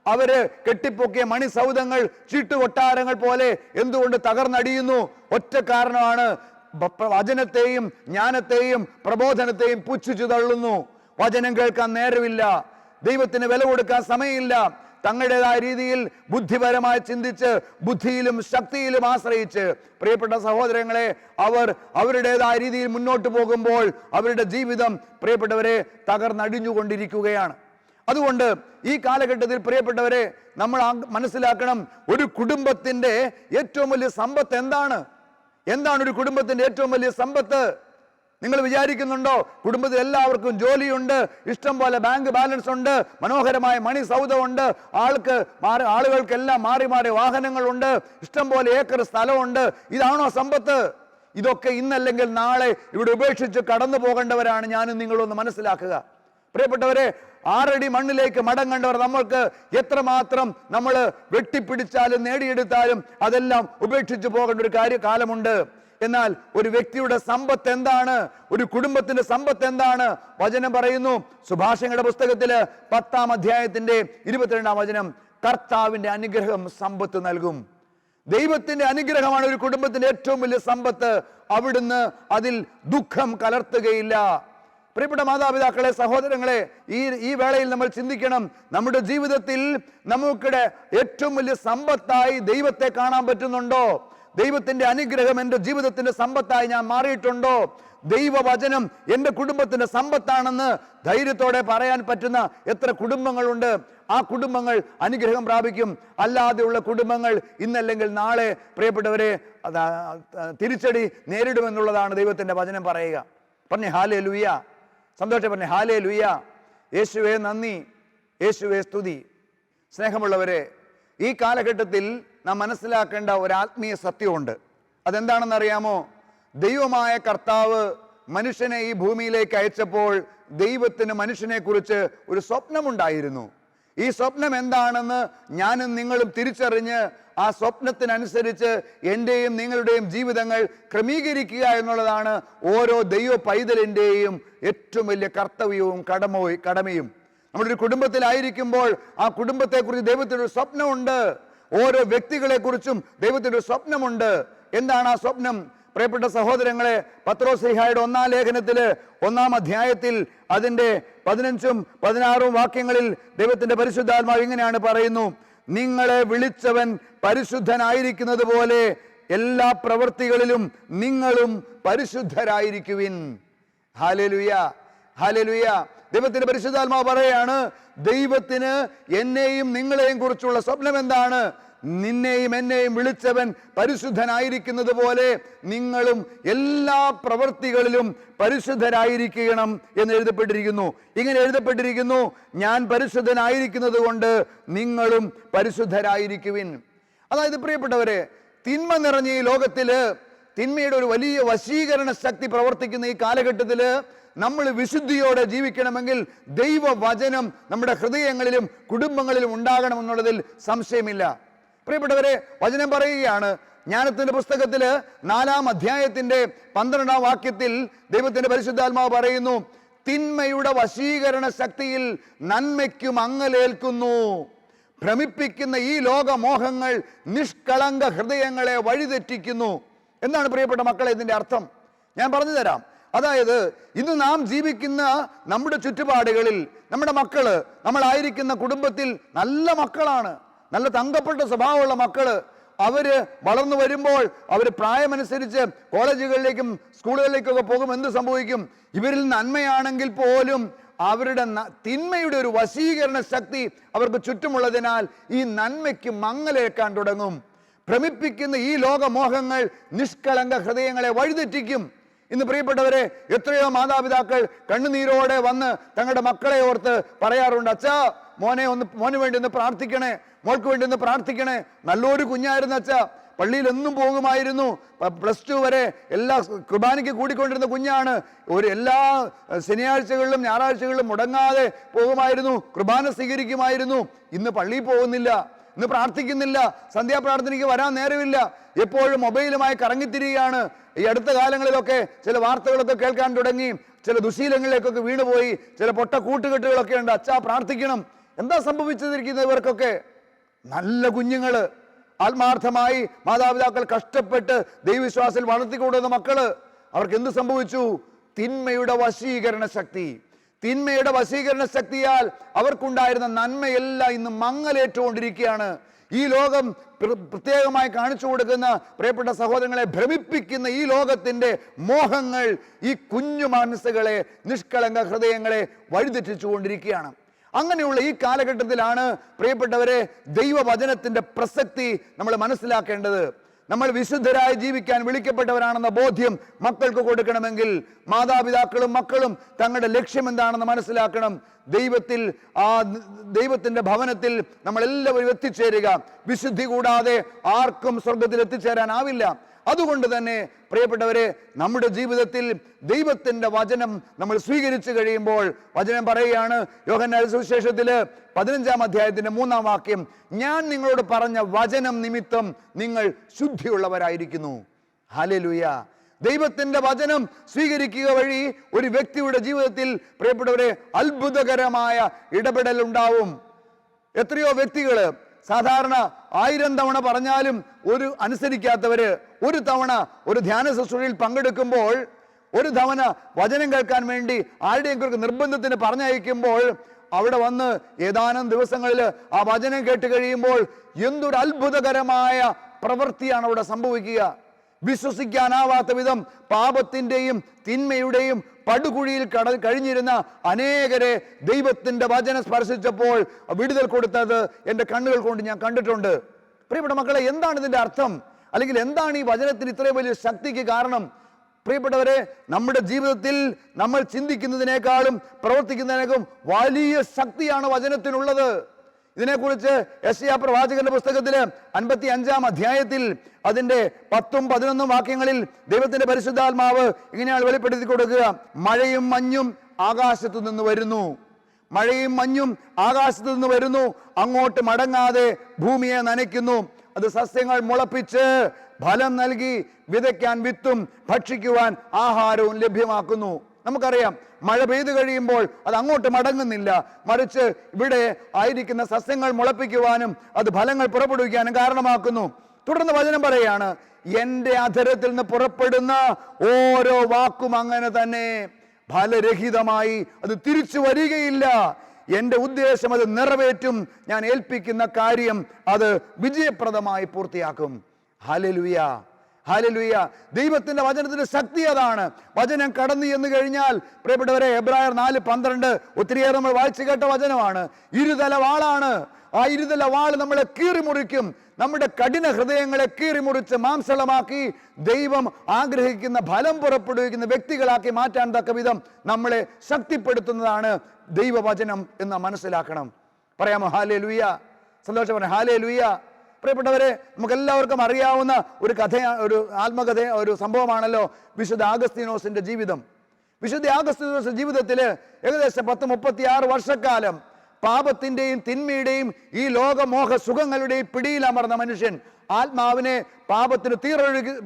അവര് കെട്ടിപ്പൊക്കിയ മണിസൗധങ്ങൾ ചീട്ടുകൊട്ടാരങ്ങൾ പോലെ എന്തുകൊണ്ട് തകർന്നടിയുന്നു? ഒറ്റ കാരണമാണ്, വചനത്തെയും ജ്ഞാനത്തെയും പ്രബോധനത്തെയും പുച്ഛിച്ചു തള്ളുന്നു. വചനം കേൾക്കാൻ നേരമില്ല, ദൈവത്തിന് വില കൊടുക്കാൻ സമയമില്ല. തങ്ങളുടേതായ രീതിയിൽ ബുദ്ധിപരമായി ചിന്തിച്ച്, ബുദ്ധിയിലും ശക്തിയിലും ആശ്രയിച്ച്, പ്രിയപ്പെട്ട സഹോദരങ്ങളെ, അവർ അവരുടേതായ രീതിയിൽ മുന്നോട്ട് പോകുമ്പോൾ അവരുടെ ജീവിതം പ്രിയപ്പെട്ടവരെ തകർന്നടിഞ്ഞുകൊണ്ടിരിക്കുകയാണ്. അതുകൊണ്ട് ഈ കാലഘട്ടത്തിൽ പ്രിയപ്പെട്ടവരെ നമ്മൾ മനസ്സിലാക്കണം, ഒരു കുടുംബത്തിന്റെ ഏറ്റവും വലിയ സമ്പത്ത് എന്താണ്? എന്താണ് ഒരു കുടുംബത്തിന്റെ ഏറ്റവും വലിയ സമ്പത്ത്? നിങ്ങൾ വിചാരിക്കുന്നുണ്ടോ കുടുംബത്തിൽ എല്ലാവർക്കും ജോലിയുണ്ട്, ഇഷ്ടം പോലെ ബാങ്ക് ബാലൻസ് ഉണ്ട്, മനോഹരമായ മണി സൗധമുണ്ട്, ആളുകൾക്കെല്ലാം മാറി മാറി വാഹനങ്ങളുണ്ട്, ഇഷ്ടം പോലെ ഏക്കർ സ്ഥലമുണ്ട്, ഇതാണോ സമ്പത്ത്? ഇതൊക്കെ ഇന്നല്ലെങ്കിൽ നാളെ ഇവിടെ ഉപേക്ഷിച്ച് കടന്നു പോകേണ്ടവരാണ് ഞാനും നിങ്ങളൊന്ന് മനസ്സിലാക്കുക. പ്രിയപ്പെട്ടവരെ, 6 അടി മണ്ണിലേക്ക് മടങ്ങേണ്ടവർ നമ്മൾക്ക് എത്രമാത്രം നമ്മൾ വെട്ടിപ്പിടിച്ചാലും നേടിയെടുത്താലും അതെല്ലാം ഉപേക്ഷിച്ച് പോകേണ്ട ഒരു കാലമുണ്ട്. എന്നാൽ ഒരു വ്യക്തിയുടെ സമ്പത്ത് എന്താണ്? ഒരു കുടുംബത്തിന്റെ സമ്പത്ത് എന്താണ്? വചനം പറയുന്നു, സുഭാഷിതങ്ങളുടെ പുസ്തകത്തില് 10-ാം അധ്യായത്തിന്റെ 22-ാം വചനം, കർത്താവിന്റെ അനുഗ്രഹം സമ്പത്ത് നൽകും. ദൈവത്തിന്റെ അനുഗ്രഹമാണ് ഒരു കുടുംബത്തിന്റെ ഏറ്റവും വലിയ സമ്പത്ത്. അവിടുന്ന് അതിൽ ദുഃഖം കലർത്തുകയില്ല. പ്രിയപ്പെട്ട മാതാപിതാക്കളെ, സഹോദരങ്ങളെ, ഈ വേളയിൽ നമ്മൾ ചിന്തിക്കണം, നമ്മുടെ ജീവിതത്തിൽ നമുക്കിടെ ഏറ്റവും വലിയ സമ്പത്തായി ദൈവത്തെ കാണാൻ പറ്റുന്നുണ്ടോ? ദൈവത്തിന്റെ അനുഗ്രഹം എൻ്റെ ജീവിതത്തിന്റെ സമ്പത്തായി ഞാൻ മാറിയിട്ടുണ്ടോ? ദൈവവചനം എൻ്റെ കുടുംബത്തിന്റെ സമ്പത്താണെന്ന് ധൈര്യത്തോടെ പറയാൻ പറ്റുന്ന എത്ര കുടുംബങ്ങളുണ്ട്? ആ കുടുംബങ്ങൾ അനുഗ്രഹം പ്രാപിക്കും. അല്ലാതെയുള്ള കുടുംബങ്ങൾ ഇന്നല്ലെങ്കിൽ നാളെ പ്രിയപ്പെട്ടവരെ തിരിച്ചടി നേരിടുമെന്നുള്ളതാണ് ദൈവത്തിന്റെ വചനം പറയുക. പറഞ്ഞേ ഹല്ലേലൂയ. സന്തോഷം പറഞ്ഞേ ഹല്ലേലൂയ. യേശുവേ നന്ദി, യേശുവേ സ്തുതി. സ്നേഹമുള്ളവരെ, ഈ കാലഘട്ടത്തിൽ നാം മനസ്സിലാക്കേണ്ട ഒരു ആത്മീയ സത്യമുണ്ട്. അതെന്താണെന്ന് അറിയാമോ? ദൈവമായ കർത്താവ് മനുഷ്യനെ ഈ ഭൂമിയിലേക്ക് അയച്ചപ്പോൾ ദൈവത്തിന് മനുഷ്യനെ കുറിച്ച് ഒരു സ്വപ്നമുണ്ടായിരുന്നു. ഈ സ്വപ്നം എന്താണെന്ന് ഞാനും നിങ്ങളും തിരിച്ചറിഞ്ഞ് ആ സ്വപ്നത്തിനനുസരിച്ച് എൻ്റെയും നിങ്ങളുടെയും ജീവിതങ്ങൾ ക്രമീകരിക്കുക എന്നുള്ളതാണ് ഓരോ ദൈവ പൈതലിൻ്റെയും ഏറ്റവും വലിയ കർത്തവ്യവും കടമയും. നമ്മളൊരു കുടുംബത്തിലായിരിക്കുമ്പോൾ ആ കുടുംബത്തെക്കുറിച്ച് ദൈവത്തിനൊരു സ്വപ്നമുണ്ട്. ഓരോ വ്യക്തികളെ കുറിച്ചും ദൈവത്തിനൊരു സ്വപ്നമുണ്ട്. എന്താണ് ആ സ്വപ്നം? പ്രിയപ്പെട്ട സഹോദരങ്ങളെ, പത്രോസ്ലീഹായുടെ 1-ാം ലേഖനത്തില് 1-ാം അധ്യായത്തിൽ അതിൻ്റെ 15-ഉം 16-ഉം വാക്യങ്ങളിൽ ദൈവത്തിന്റെ പരിശുദ്ധാത്മാവ് ഇങ്ങനെയാണ് പറയുന്നു, നിങ്ങളെ വിളിച്ചവൻ പരിശുദ്ധനായിരിക്കുന്നത് പോലെ എല്ലാ പ്രവൃത്തികളിലും നിങ്ങളും പരിശുദ്ധരായിരിക്കുവിൻ. Hallelujah, hallelujah. ദൈവത്തിന്റെ പരിശുദ്ധാത്മാവ് പറയാണ്, ദൈവത്തിന് എന്നെയും നിങ്ങളെയും കുറിച്ചുള്ള സ്വപ്നം എന്താണ്? നിന്നെയും എന്നെയും വിളിച്ചവൻ പരിശുദ്ധനായിരിക്കുന്നത് പോലെ നിങ്ങളും എല്ലാ പ്രവൃത്തികളിലും പരിശുദ്ധരായിരിക്കണം എന്ന് എഴുതപ്പെട്ടിരിക്കുന്നു. ഇങ്ങനെ എഴുതപ്പെട്ടിരിക്കുന്നു, ഞാൻ പരിശുദ്ധനായിരിക്കുന്നത് കൊണ്ട് നിങ്ങളും പരിശുദ്ധരായിരിക്കുവിൻ. അതായത് പ്രിയപ്പെട്ടവരെ, തിന്മ നിറഞ്ഞ ഈ ലോകത്തില്, തിന്മയുടെ ഒരു വലിയ വശീകരണ ശക്തി പ്രവർത്തിക്കുന്ന ഈ കാലഘട്ടത്തില് നമ്മൾ വിശുദ്ധിയോടെ ജീവിക്കണമെങ്കിൽ ദൈവവചനം നമ്മുടെ ഹൃദയങ്ങളിലും കുടുംബങ്ങളിലും ഉണ്ടാകണമെന്നുള്ളതിൽ സംശയമില്ല. പ്രിയപ്പെട്ടവരെ, വചനം പറയുകയാണ്, ജ്ഞാനത്തിന്റെ പുസ്തകത്തില് 4-ാം അധ്യായത്തിന്റെ 12-ാം വാക്യത്തിൽ ദൈവത്തിന്റെ പരിശുദ്ധാത്മാവ് പറയുന്നു, തിന്മയുടെ വശീകരണ ശക്തിയിൽ നന്മയ്ക്കും അങ്ങലേൽക്കുന്നു. ഭ്രമിപ്പിക്കുന്ന ഈ ലോകമോഹങ്ങൾ നിഷ്കളങ്ക ഹൃദയങ്ങളെ വഴിതെറ്റിക്കുന്നു. എന്താണ് പ്രിയപ്പെട്ട മക്കളെ ഇതിന്റെ അർത്ഥം? ഞാൻ പറഞ്ഞു തരാം. അതായത് ഇന്ന് നാം ജീവിക്കുന്ന നമ്മുടെ ചുറ്റുപാടുകളിൽ നമ്മുടെ മക്കള്, നമ്മളായിരിക്കുന്ന കുടുംബത്തിൽ നല്ല മക്കളാണ്, നല്ല തങ്കപ്പെട്ട സ്വഭാവമുള്ള മക്കള്. അവര് വളർന്നു വരുമ്പോൾ അവർ പ്രായമനുസരിച്ച് കോളേജുകളിലേക്കും സ്കൂളുകളിലേക്കൊക്കെ പോകും. എന്ത് സംഭവിക്കും? ഇവരിൽ നന്മയാണെങ്കിൽ പോലും അവരുടെ തിന്മയുടെ ഒരു വശീകരണ ശക്തി അവർക്ക് ചുറ്റുമുള്ളതിനാൽ ഈ നന്മയ്ക്ക് മങ്ങലേക്കാൻ തുടങ്ങും. ഭ്രമിപ്പിക്കുന്ന ഈ ലോകമോഹങ്ങൾ നിഷ്കളങ്ക ഹൃദയങ്ങളെ വഴിതെറ്റിക്കും. ഇന്ന് പ്രിയപ്പെട്ടവരെ, എത്രയോ മാതാപിതാക്കൾ കണ്ണുനീരോടെ വന്ന് തങ്ങളുടെ മക്കളെ ഓർത്ത് പറയാറുണ്ട്, അച്ഛാ മോന് വേണ്ടി ഒന്ന് പ്രാർത്ഥിക്കണേ, മോൾക്ക് വേണ്ടി ഒന്ന് പ്രാർത്ഥിക്കണേ. നല്ലൊരു കുഞ്ഞായിരുന്നു അച്ഛാ, പള്ളിയിൽ എന്നും പോകുമായിരുന്നു, +2 വരെ എല്ലാ കുർബാനയ്ക്ക് കൂടിക്കൊണ്ടിരുന്ന കുഞ്ഞാണ്, എല്ലാ ശനിയാഴ്ചകളിലും ഞായറാഴ്ചകളിലും മുടങ്ങാതെ പോകുമായിരുന്നു, കുർബാന സ്വീകരിക്കുമായിരുന്നു. ഇന്ന് പള്ളിയിൽ പോകുന്നില്ല, ഇന്ന് പ്രാർത്ഥിക്കുന്നില്ല, സന്ധ്യാപ്രാർത്ഥനയ്ക്ക് വരാൻ നേരമില്ല, എപ്പോഴും മൊബൈലുമായി കറങ്ങിത്തിരികയാണ്. ഈ അടുത്ത കാലങ്ങളിലൊക്കെ ചില വാർത്തകളൊക്കെ കേൾക്കാൻ തുടങ്ങി, ചില ദുശീലങ്ങളിലേക്കൊക്കെ വീണുപോയി, ചില പൊട്ട കൂട്ടുകെട്ടുകളൊക്കെ ഉണ്ട്. അച്ഛാ പ്രാർത്ഥിക്കണം. എന്താ സംഭവിച്ചിരിക്കുന്നത് ഇവർക്കൊക്കെ? നല്ല കുഞ്ഞുങ്ങള്, ആത്മാർത്ഥമായി മാതാപിതാക്കൾ കഷ്ടപ്പെട്ട് ദൈവവിശ്വാസത്തിൽ വളർത്തിക്കൊണ്ടുവന്ന മക്കള്, അവർക്ക് എന്ത് സംഭവിച്ചു? തിന്മയുടെ വശീകരണ ശക്തി. തിന്മയുടെ വശീകരണ ശക്തിയാൽ അവർക്കുണ്ടായിരുന്ന നന്മയെല്ലാം ഇന്ന് മങ്ങലേറ്റുകൊണ്ടിരിക്കുകയാണ്. ഈ ലോകം പ്രത്യേകമായി കാണിച്ചു കൊടുക്കുന്ന പ്രിയപ്പെട്ട സഹോദരങ്ങളെ ഭ്രമിപ്പിക്കുന്ന ഈ ലോകത്തിന്റെ മോഹങ്ങൾ ഈ കുഞ്ഞു മനസ്സുകളെ, നിഷ്കളങ്ക ഹൃദയങ്ങളെ വഴിതെറ്റിച്ചുകൊണ്ടിരിക്കുകയാണ്. അങ്ങനെയുള്ള ഈ കാലഘട്ടത്തിലാണ് പ്രിയപ്പെട്ടവരെ ദൈവവചനത്തിന്റെ പ്രസക്തി നമ്മൾ മനസ്സിലാക്കേണ്ടത്. നമ്മൾ വിശുദ്ധരായി ജീവിക്കാൻ വിളിക്കപ്പെട്ടവരാണെന്ന ബോധ്യം മക്കൾക്ക് കൊടുക്കണമെങ്കിൽ മാതാപിതാക്കളും മക്കളും തങ്ങളുടെ ലക്ഷ്യം എന്താണെന്ന് മനസ്സിലാക്കണം. ദൈവത്തിന്റെ ഭവനത്തിൽ നമ്മൾ എല്ലാവരും എത്തിച്ചേരുക. വിശുദ്ധി കൂടാതെ ആർക്കും സ്വർഗത്തിൽ എത്തിച്ചേരാനാവില്ല. അതുകൊണ്ട് തന്നെ പ്രിയപ്പെട്ടവരെ, നമ്മുടെ ജീവിതത്തിൽ ദൈവത്തിന്റെ വചനം നമ്മൾ സ്വീകരിച്ചു കഴിയുമ്പോൾ വചനം പറയുകയാണ്, യോഹന്നാൻ സുവിശേഷത്തില് 15-ാം അധ്യായത്തിന്റെ 3-ാം വാക്യം, ഞാൻ നിങ്ങളോട് പറഞ്ഞ വചനം നിമിത്തം നിങ്ങൾ ശുദ്ധിയുള്ളവരായിരിക്കുന്നു. ഹല്ലേലൂയ. ദൈവത്തിന്റെ വചനം സ്വീകരിക്കുക വഴി ഒരു വ്യക്തിയുടെ ജീവിതത്തിൽ പ്രിയപ്പെട്ടവരെ അത്ഭുതകരമായ ഇടപെടൽ ഉണ്ടാവും. എത്രയോ വ്യക്തികള് സാധാരണ 1000 തവണ പറഞ്ഞാലും ഒരു അനുസരിക്കാത്തവര്, ഒരു തവണ ഒരു ധ്യാന ശുശ്രൂഷയിൽ പങ്കെടുക്കുമ്പോൾ, ഒരു തവണ വചനം കേൾക്കാൻ വേണ്ടി ആരുടെയെങ്കിലും നിർബന്ധത്തിന് പറഞ്ഞയക്കുമ്പോൾ അവിടെ വന്ന് ഏതാനും ദിവസങ്ങളിൽ ആ വചനം കേട്ട് കഴിയുമ്പോൾ എന്തൊരു അത്ഭുതകരമായ പ്രവൃത്തിയാണ് അവിടെ സംഭവിക്കുക. വിശ്വസിക്കാനാവാത്ത വിധം പാപത്തിന്റെയും തിന്മയുടെയും പടുകുഴിയിൽ കഴിഞ്ഞിരുന്ന അനേകരെ ദൈവത്തിന്റെ വചനം സ്പർശിച്ചപ്പോൾ വിടുതൽ കൊടുത്തത് എൻ്റെ കണ്ണുകൾ കൊണ്ട് ഞാൻ കണ്ടിട്ടുണ്ട്. പ്രിയപ്പെട്ട മക്കളെ, എന്താണ് ഇതിന്റെ അർത്ഥം? അല്ലെങ്കിൽ എന്താണ് ഈ വചനത്തിന് ഇത്രയും വലിയ ശക്തിക്ക് കാരണം? പ്രിയപ്പെട്ടവരെ, നമ്മുടെ ജീവിതത്തിൽ നമ്മൾ ചിന്തിക്കുന്നതിനേക്കാളും പ്രവർത്തിക്കുന്നതിനേക്കാളും വലിയ ശക്തിയാണ് വചനത്തിനുള്ളത്. ഇതിനെക്കുറിച്ച് യെശയ്യാ പ്രവാചകന്റെ പുസ്തകത്തില് 55-ാം അധ്യായത്തിൽ അതിന്റെ 10ഉം 11ഉം വാക്യങ്ങളിൽ ദൈവത്തിന്റെ പരിശുദ്ധാത്മാവ് ഇങ്ങനെയാണ് വെളിപ്പെടുത്തി കൊടുക്കുക. മഴയും മഞ്ഞും ആകാശത്തു നിന്ന് വരുന്നു, മഴയും മഞ്ഞും ആകാശത്തു നിന്ന് വരുന്നു, അങ്ങോട്ട് മടങ്ങാതെ ഭൂമിയെ നനയ്ക്കുന്നു, അത് സസ്യങ്ങൾ മുളപ്പിച്ച് ഫലം നൽകി വിതയ്ക്കാൻ വിത്തും ഭക്ഷിക്കുവാൻ ആഹാരവും ലഭ്യമാക്കുന്നു. നമുക്കറിയാം, മഴ പെയ്തു കഴിയുമ്പോൾ അത് അങ്ങോട്ട് മടങ്ങുന്നില്ല, മറിച്ച് ഇവിടെ ആയിരിക്കുന്ന സസ്യങ്ങൾ മുളപ്പിക്കുവാനും അത് ഫലങ്ങൾ പുറപ്പെടുവിക്കാനും കാരണമാക്കുന്നു. തുടർന്ന് വചനം പറയാണ്, എൻ്റെ അധരത്തിൽ നിന്ന് പുറപ്പെടുന്ന ഓരോ വാക്കും അങ്ങനെ തന്നെ ഫലരഹിതമായി അത് തിരിച്ചു വരികയില്ല. എൻ്റെ ഉദ്ദേശം അത് നിറവേറ്റും, ഞാൻ ഏൽപ്പിക്കുന്ന കാര്യം അത് വിജയപ്രദമായി പൂർത്തിയാക്കും. Hallelujah, hallelujah. ദൈവത്തിന്റെ വചനത്തിന്റെ ശക്തി അതാണ്. വചനം കടന്നു എന്ന് കഴിഞ്ഞാൽ പ്രിയപ്പെട്ടവരെ, എബ്രായർ 4:12 ഒത്തിരിയേറെ നമ്മൾ വായിച്ചു കേട്ട വചനമാണ്. ഇരുതല വാളാണ്. ആ ഇരുതല വാൾ നമ്മളെ കീറിമുറിക്കും, നമ്മുടെ കഠിന ഹൃദയങ്ങളെ കീറിമുറിച്ച് മാംസളമാക്കി ദൈവം ആഗ്രഹിക്കുന്ന ഫലം പുറപ്പെടുവിക്കുന്ന വ്യക്തികളാക്കി മാറ്റാൻ തക്ക വിധം നമ്മളെ ശക്തിപ്പെടുത്തുന്നതാണ് ദൈവവചനം എന്ന് മനസ്സിലാക്കണം. പറയാമോ ഹല്ലേലൂയ? സന്തോഷം പറയാം, ഹല്ലേലൂയ. പ്രിയപ്പെട്ടവരെ, നമുക്കെല്ലാവർക്കും അറിയാവുന്ന ഒരു ഒരു ആത്മകഥ, ഒരു സംഭവമാണല്ലോ വിശുദ്ധ ആഗസ്തീനോസിന്റെ ജീവിതം. വിശുദ്ധ ആഗസ്തീനോസിന്റെ ജീവിതത്തിൽ ഏകദേശം 10-36 വർഷക്കാലം പാപത്തിന്റെയും തിന്മയുടെയും ഈ ലോകമോഹ സുഖങ്ങളുടെയും പിടിയിൽ അമർന്ന മനുഷ്യൻ, ആത്മാവിനെ പാപത്തിന്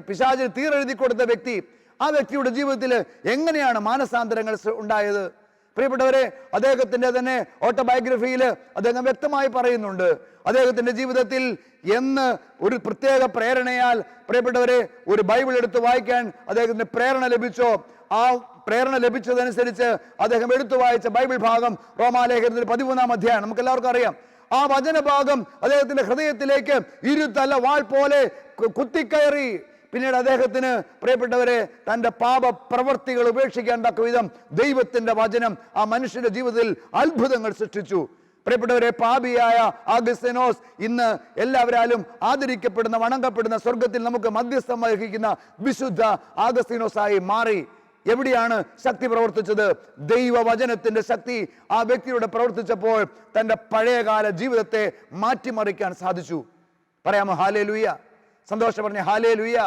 പിശാചിന് തീരെഴുതി കൊടുത്ത വ്യക്തി, ആ വ്യക്തിയുടെ ജീവിതത്തിൽ എങ്ങനെയാണ് മാനസാന്തരങ്ങൾ ഉണ്ടായത്? പ്രിയപ്പെട്ടവരെ, അദ്ദേഹത്തിന്റെ തന്നെ ഓട്ടോബയോഗ്രഫിയിൽ അദ്ദേഹം വ്യക്തമായി പറയുന്നുണ്ട്, അദ്ദേഹത്തിന്റെ ജീവിതത്തിൽ എന്ന് ഒരു പ്രത്യേക പ്രേരണയാൽ പ്രിയപ്പെട്ടവരെ ഒരു ബൈബിൾ എടുത്ത് വായിക്കാൻ അദ്ദേഹത്തിന് പ്രേരണ ലഭിച്ചോ, ആ പ്രേരണ ലഭിച്ചതനുസരിച്ച് അദ്ദേഹം എടുത്തു വായിച്ച ബൈബിൾ ഭാഗം റോമാലേഖനത്തിൽ 13-ാം അധ്യായം, നമുക്ക് എല്ലാവർക്കും അറിയാം. ആ വചനഭാഗം അദ്ദേഹത്തിന്റെ ഹൃദയത്തിലേക്ക് ഇരുത്തല്ല വാൾ പോലെ കുത്തിക്കയറി. പിന്നീട് അദ്ദേഹത്തിന്, പ്രിയപ്പെട്ടവരെ, തൻ്റെ പാപ പ്രവർത്തികൾ ഉപേക്ഷിക്കാൻ തക്ക വിധം ദൈവത്തിന്റെ വചനം ആ മനുഷ്യന്റെ ജീവിതത്തിൽ അത്ഭുതങ്ങൾ സൃഷ്ടിച്ചു. പ്രിയപ്പെട്ടവരെ, പാപിയായ ആഗസ്തീനോസ് ഇന്ന് എല്ലാവരാലും ആദരിക്കപ്പെടുന്ന, വണങ്ങപ്പെടുന്ന, സ്വർഗത്തിൽ നമുക്ക് മധ്യസ്ഥം വഹിക്കുന്ന വിശുദ്ധ ആഗസ്തീനോസായി മാറി. എവിടെയാണ് ശക്തി പ്രവർത്തിച്ചത്? ദൈവവചനത്തിന്റെ ശക്തി ആ വ്യക്തിയുടെ പ്രവർത്തിച്ചപ്പോൾ തൻ്റെ പഴയകാല ജീവിതത്തെ മാറ്റിമറിക്കാൻ സാധിച്ചു. പറയാമോ ഹല്ലേലൂയ? സന്തോഷം പറഞ്ഞ ഹല്ലേലൂയ.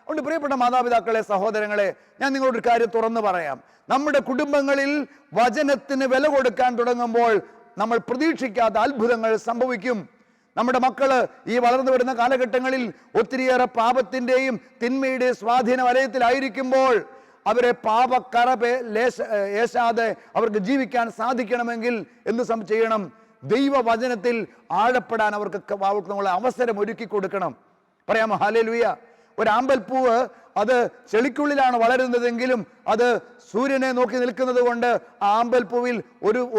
അതുകൊണ്ട് പ്രിയപ്പെട്ട മാതാപിതാക്കളെ, സഹോദരങ്ങളെ, ഞാൻ നിങ്ങളോടൊരു കാര്യം തുറന്നു പറയാം. നമ്മുടെ കുടുംബങ്ങളിൽ വചനത്തിന് വില കൊടുക്കാൻ തുടങ്ങുമ്പോൾ നമ്മൾ പ്രതീക്ഷിക്കാത്ത അത്ഭുതങ്ങൾ സംഭവിക്കും. നമ്മുടെ മക്കള് ഈ വളർന്നു വരുന്ന കാലഘട്ടങ്ങളിൽ ഒത്തിരിയേറെ പാപത്തിന്റെയും തിന്മയുടെയും സ്വാധീന വലയത്തിലായിരിക്കുമ്പോൾ അവരെ പാപക്കറ ഏശാതെ അവർക്ക് ജീവിക്കാൻ സാധിക്കണമെങ്കിൽ എന്ത് ചെയ്യണം? ദൈവവചനത്തിൽ ആഴപ്പെടാൻ അവർക്ക് നമ്മൾ അവസരം ഒരുക്കി കൊടുക്കണം. പറയാമോ ഹല്ലേലൂയ? ഒരു ആമ്പൽപ്പൂവ് അത് ചെളിക്കുള്ളിലാണ് വളരുന്നതെങ്കിലും അത് സൂര്യനെ നോക്കി നിൽക്കുന്നത് കൊണ്ട് ആ ആമ്പൽപ്പൂവിൽ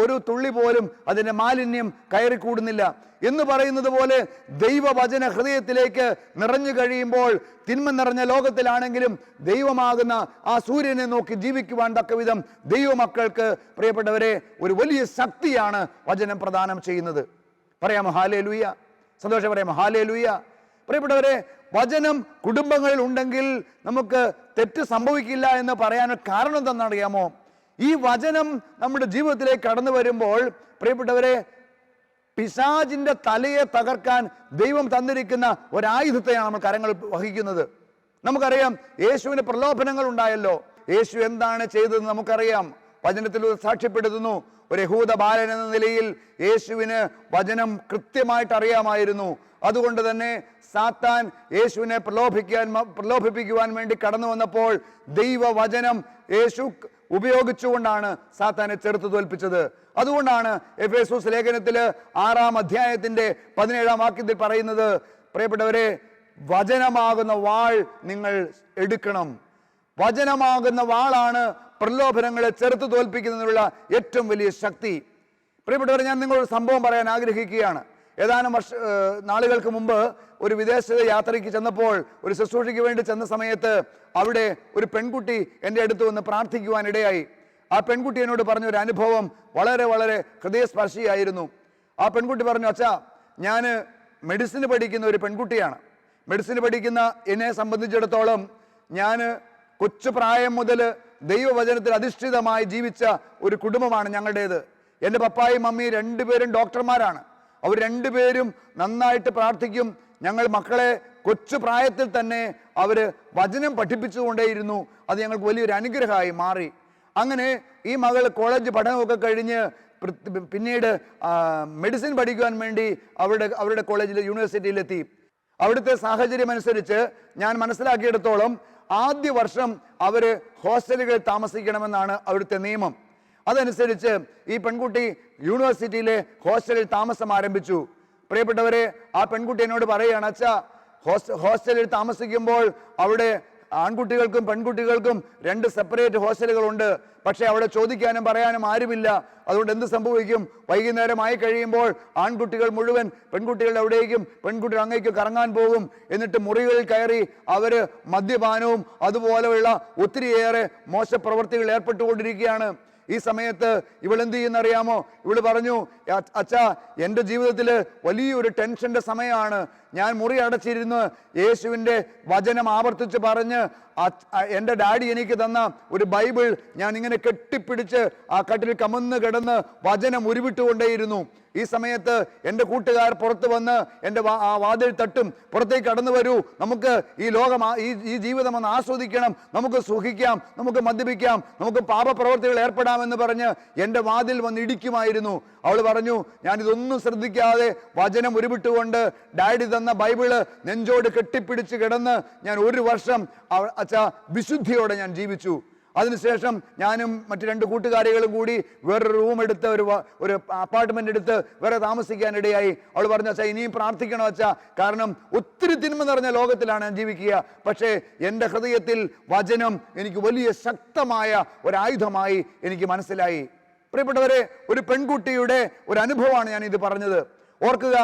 ഒരു തുള്ളി പോലും അതിന്റെ മാലിന്യം കയറിക്കൂടുന്നില്ല എന്ന് പറയുന്നത് പോലെ ദൈവവചന ഹൃദയത്തിലേക്ക് നിറഞ്ഞു കഴിയുമ്പോൾ തിന്മ നിറഞ്ഞ ലോകത്തിലാണെങ്കിലും ദൈവമാകുന്ന ആ സൂര്യനെ നോക്കി ജീവിക്കുവാൻ തക്കവിധം ദൈവമക്കൾക്ക്, പ്രിയപ്പെട്ടവരെ, ഒരു വലിയ ശക്തിയാണ് വചനം പ്രദാനം ചെയ്യുന്നത്. പറയാമോ ഹല്ലേലൂയ? സന്തോഷം പറയാമോ ഹല്ലേലൂയ? പ്രിയപ്പെട്ടവരെ, വചനം കുടുംബങ്ങളിൽ ഉണ്ടെങ്കിൽ നമുക്ക് തെറ്റ് സംഭവിക്കില്ല എന്ന് പറയാൻ കാരണം എന്താണെന്നറിയാമോ? ഈ വചനം നമ്മുടെ ജീവിതത്തിലേക്ക് കടന്നു വരുമ്പോൾ, പ്രിയപ്പെട്ടവരെ, പിശാചിന്റെ തലയെ തകർക്കാൻ ദൈവം തന്നിരിക്കുന്ന ഒരായുധത്തെയാണ് നമ്മൾ കരങ്ങളിൽ വഹിക്കുന്നത്. നമുക്കറിയാം, യേശുവിന് പ്രലോഭനങ്ങൾ ഉണ്ടായല്ലോ. യേശു എന്താണ് ചെയ്തതെന്ന് നമുക്കറിയാം. വചനത്തിൽ സാക്ഷ്യപ്പെടുത്തുന്നു. ഒരു യഹൂദ ബാലൻ എന്ന നിലയിൽ യേശുവിന് വചനം കൃത്യമായിട്ട് അറിയാമായിരുന്നു. അതുകൊണ്ട് തന്നെ സാത്താൻ യേശുവിനെ പ്രലോഭിപ്പിക്കുവാൻ വേണ്ടി കടന്നു വന്നപ്പോൾ ദൈവവചനം യേശു ഉപയോഗിച്ചുകൊണ്ടാണ് സാത്താനെ ചെറുത്തു തോൽപ്പിച്ചത്. അതുകൊണ്ടാണ് എഫേസൂസ് ലേഖനത്തില് 6-ാം അധ്യായത്തിന്റെ 17-ാം വാക്യത്തിൽ പറയുന്നത്, പ്രിയപ്പെട്ടവരെ, വചനമാകുന്ന വാൾ നിങ്ങൾ എടുക്കണം. വചനമാകുന്ന വാളാണ് പ്രലോഭനങ്ങളെ ചെറുത്തു തോൽപ്പിക്കുന്നതിനുള്ള ഏറ്റവും വലിയ ശക്തി. പ്രിയപ്പെട്ടവരെ, ഞാൻ നിങ്ങളൊരു സംഭവം പറയാൻ ആഗ്രഹിക്കുകയാണ്. ഏതാനും നാളുകൾക്ക് മുമ്പ് ഒരു വിദേശ യാത്രയ്ക്ക് ചെന്നപ്പോൾ, ഒരു ശുശ്രൂഷയ്ക്ക് വേണ്ടി ചെന്ന സമയത്ത് അവിടെ ഒരു പെൺകുട്ടി എൻ്റെ അടുത്ത് വന്ന് പ്രാർത്ഥിക്കുവാൻ ഇടയായി. ആ പെൺകുട്ടി എന്നോട് പറഞ്ഞ ഒരു അനുഭവം വളരെ വളരെ ഹൃദയസ്പർശിയായിരുന്നു. ആ പെൺകുട്ടി പറഞ്ഞു, അച്ഛാ, ഞാൻ മെഡിസിന് പഠിക്കുന്ന ഒരു പെൺകുട്ടിയാണ്. മെഡിസിന് പഠിക്കുന്ന എന്നെ സംബന്ധിച്ചിടത്തോളം ഞാൻ കൊച്ചു പ്രായം മുതൽ ദൈവവചനത്തിൽ അധിഷ്ഠിതമായി ജീവിച്ച ഒരു കുടുംബമാണ് ഞങ്ങളുടേത്. എൻ്റെ പപ്പായും മമ്മിയും രണ്ടുപേരും ഡോക്ടർമാരാണ്. അവർ രണ്ടുപേരും നന്നായിട്ട് പ്രാർത്ഥിക്കും. ഞങ്ങൾ മക്കളെ കൊച്ചു പ്രായത്തിൽ തന്നെ അവർ വചനം പഠിപ്പിച്ചുകൊണ്ടേയിരുന്നു. അത് ഞങ്ങൾക്ക് വലിയൊരു അനുഗ്രഹമായി മാറി. അങ്ങനെ ഈ മകൾ കോളേജ് പഠനമൊക്കെ കഴിഞ്ഞ് പിന്നീട് മെഡിസിൻ പഠിക്കുവാൻ വേണ്ടി അവരുടെ കോളേജിൽ യൂണിവേഴ്സിറ്റിയിലെത്തി. അവിടുത്തെ സാഹചര്യം അനുസരിച്ച് ഞാൻ മനസ്സിലാക്കിയിടത്തോളം ആദ്യ വർഷം അവർ ഹോസ്റ്റലുകളിൽ താമസിക്കണമെന്നാണ് അവിടുത്തെ നിയമം. അതനുസരിച്ച് ഈ പെൺകുട്ടി യൂണിവേഴ്സിറ്റിയിലെ ഹോസ്റ്റലിൽ താമസം ആരംഭിച്ചു. പ്രിയപ്പെട്ടവരെ, ആ പെൺകുട്ടി എന്നോട് പറയുകയാണ്, അച്ഛാ, ഹോസ്റ്റലിൽ താമസിക്കുമ്പോൾ അവിടെ ആൺകുട്ടികൾക്കും പെൺകുട്ടികൾക്കും 2 സെപ്പറേറ്റ് ഹോസ്റ്റലുകളുണ്ട്. പക്ഷെ അവിടെ ചോദിക്കാനും പറയാനും ആരുമില്ല. അതുകൊണ്ട് എന്ത് സംഭവിക്കും? വൈകുന്നേരമായി കഴിയുമ്പോൾ ആൺകുട്ടികൾ മുഴുവൻ പെൺകുട്ടികളുടെ അവിടേക്കും പെൺകുട്ടികൾ അങ്ങേക്കും കറങ്ങാൻ പോകും. എന്നിട്ട് മുറികളിൽ കയറി അവര് മദ്യപാനവും അതുപോലെയുള്ള ഒത്തിരിയേറെ മോശപ്രവർത്തികൾ ഏർപ്പെട്ടുകൊണ്ടിരിക്കുകയാണ്. ഈ സമയത്ത് ഇവൾ എന്ത് ചെയ്യുന്നറിയാമോ? ഇവള് പറഞ്ഞു, അച്ഛാ, എൻ്റെ ജീവിതത്തിൽ വലിയൊരു ടെൻഷന്റെ സമയമാണ്. ഞാൻ മുറി അടച്ചിരുന്ന് യേശുവിൻ്റെ വചനം ആവർത്തിച്ച് പറഞ്ഞ് എൻ്റെ ഡാഡി എനിക്ക് തന്ന ഒരു ബൈബിൾ ഞാൻ ഇങ്ങനെ കെട്ടിപ്പിടിച്ച് ആ കട്ടിൽ കമന്ന് കിടന്ന് വചനം ഉരുവിട്ടുകൊണ്ടേയിരുന്നു. ഈ സമയത്ത് എൻ്റെ കൂട്ടുകാർ പുറത്ത് വന്ന് എൻ്റെ ആ വാതിൽ തട്ടും, പുറത്തേക്ക് കടന്നു വരൂ, നമുക്ക് ഈ ലോകം ഈ ജീവിതം ഒന്ന് ആസ്വദിക്കണം, നമുക്ക് സുഖിക്കാം, നമുക്ക് മദ്യപിക്കാം, നമുക്ക് പാപപ്രവർത്തികൾ ഏർപ്പെടാമെന്ന് പറഞ്ഞ് എൻ്റെ വാതിൽ വന്ന് ഇടിക്കുമായിരുന്നു. അവൾ പറഞ്ഞു, ഞാനിതൊന്നും ശ്രദ്ധിക്കാതെ വചനം ഉരുവിട്ടുകൊണ്ട് ഡാഡി തന്ന ബൈബിള് നെഞ്ചോട് കെട്ടിപ്പിടിച്ച് കിടന്ന് ഞാൻ 1 വർഷം അച്ഛാ വിശുദ്ധിയോടെ ഞാൻ ജീവിച്ചു. അതിനുശേഷം ഞാനും മറ്റു 2 കൂട്ടുകാരികളും കൂടി വേറൊരു റൂം എടുത്ത് ഒരു അപ്പാർട്ട്മെന്റ് എടുത്ത് വേറെ താമസിക്കാനിടയായി. അവൾ പറഞ്ഞു, അച്ഛാ ഇനിയും പ്രാർത്ഥിക്കണോ അച്ഛാ, കാരണം ഒത്തിരി തിന്മ നിറഞ്ഞ ലോകത്തിലാണ് ഞാൻ ജീവിക്കുക. പക്ഷേ എൻ്റെ ഹൃദയത്തിൽ വചനം എനിക്ക് വലിയ ശക്തമായ ഒരായുധമായി എനിക്ക് മനസ്സിലായി. പ്രിയപ്പെട്ടവരെ, ഒരു പെൺകുട്ടിയുടെ ഒരു അനുഭവമാണ് ഞാൻ ഇത് പറഞ്ഞത്. ഓർക്കുക,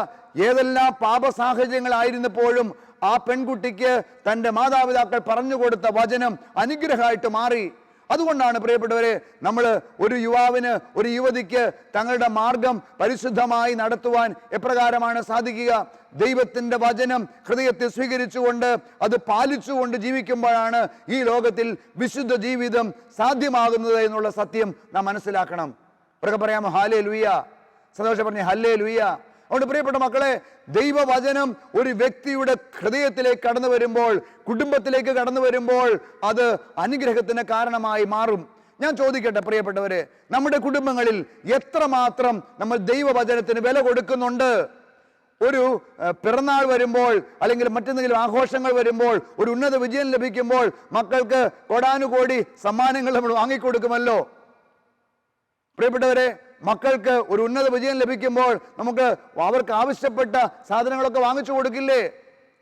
ഏതെല്ലാം പാപ സാഹചര്യങ്ങളായിരുന്നപ്പോഴും ആ പെൺകുട്ടിക്ക് തൻ്റെ മാതാപിതാക്കൾ പറഞ്ഞു കൊടുത്ത വചനം അനുഗ്രഹമായിട്ട് മാറി. അതുകൊണ്ടാണ് പ്രിയപ്പെട്ടവരെ, നമ്മൾ ഒരു യുവാവിന്, ഒരു യുവതിക്ക് തങ്ങളുടെ മാർഗം പരിശുദ്ധമായി നടത്തുവാൻ എപ്രകാരമാണ് സാധിക്കുക? ദൈവത്തിൻ്റെ വചനം ഹൃദയത്തിൽ സ്വീകരിച്ചുകൊണ്ട് അത് പാലിച്ചുകൊണ്ട് ജീവിക്കുമ്പോഴാണ് ഈ ലോകത്തിൽ വിശുദ്ധ ജീവിതം സാധ്യമാകുന്നത് എന്നുള്ള സത്യം നാം മനസ്സിലാക്കണം. ഇവരൊക്കെ പറയാമോ ഹല്ലേലൂയ? സന്തോഷം പറഞ്ഞേ ഹല്ലേലൂയ. അതുകൊണ്ട് പ്രിയപ്പെട്ട മക്കളെ, ദൈവവചനം ഒരു വ്യക്തിയുടെ ഹൃദയത്തിലേക്ക് കടന്നു വരുമ്പോൾ, കുടുംബത്തിലേക്ക് കടന്നു വരുമ്പോൾ അത് അനുഗ്രഹത്തിന് കാരണമായി മാറും. ഞാൻ ചോദിക്കട്ടെ പ്രിയപ്പെട്ടവരെ, നമ്മുടെ കുടുംബങ്ങളിൽ എത്രമാത്രം നമ്മൾ ദൈവവചനത്തിന് വില കൊടുക്കുന്നുണ്ട്? ഒരു പിറന്നാൾ വരുമ്പോൾ അല്ലെങ്കിൽ മറ്റെന്തെങ്കിലും ആഘോഷങ്ങൾ വരുമ്പോൾ, ഒരു ഉന്നത വിജയം ലഭിക്കുമ്പോൾ മക്കൾക്ക് കോടാനുകോടി സമ്മാനങ്ങൾ നമ്മൾ വാങ്ങിക്കൊടുക്കുമല്ലോ. പ്രിയപ്പെട്ടവരെ, മക്കൾക്ക് ഒരു ഉന്നത വിജയം ലഭിക്കുമ്പോൾ നമുക്ക് അവർക്ക് ആവശ്യപ്പെട്ട സാധനങ്ങളൊക്കെ വാങ്ങിച്ചു കൊടുക്കില്ലേ?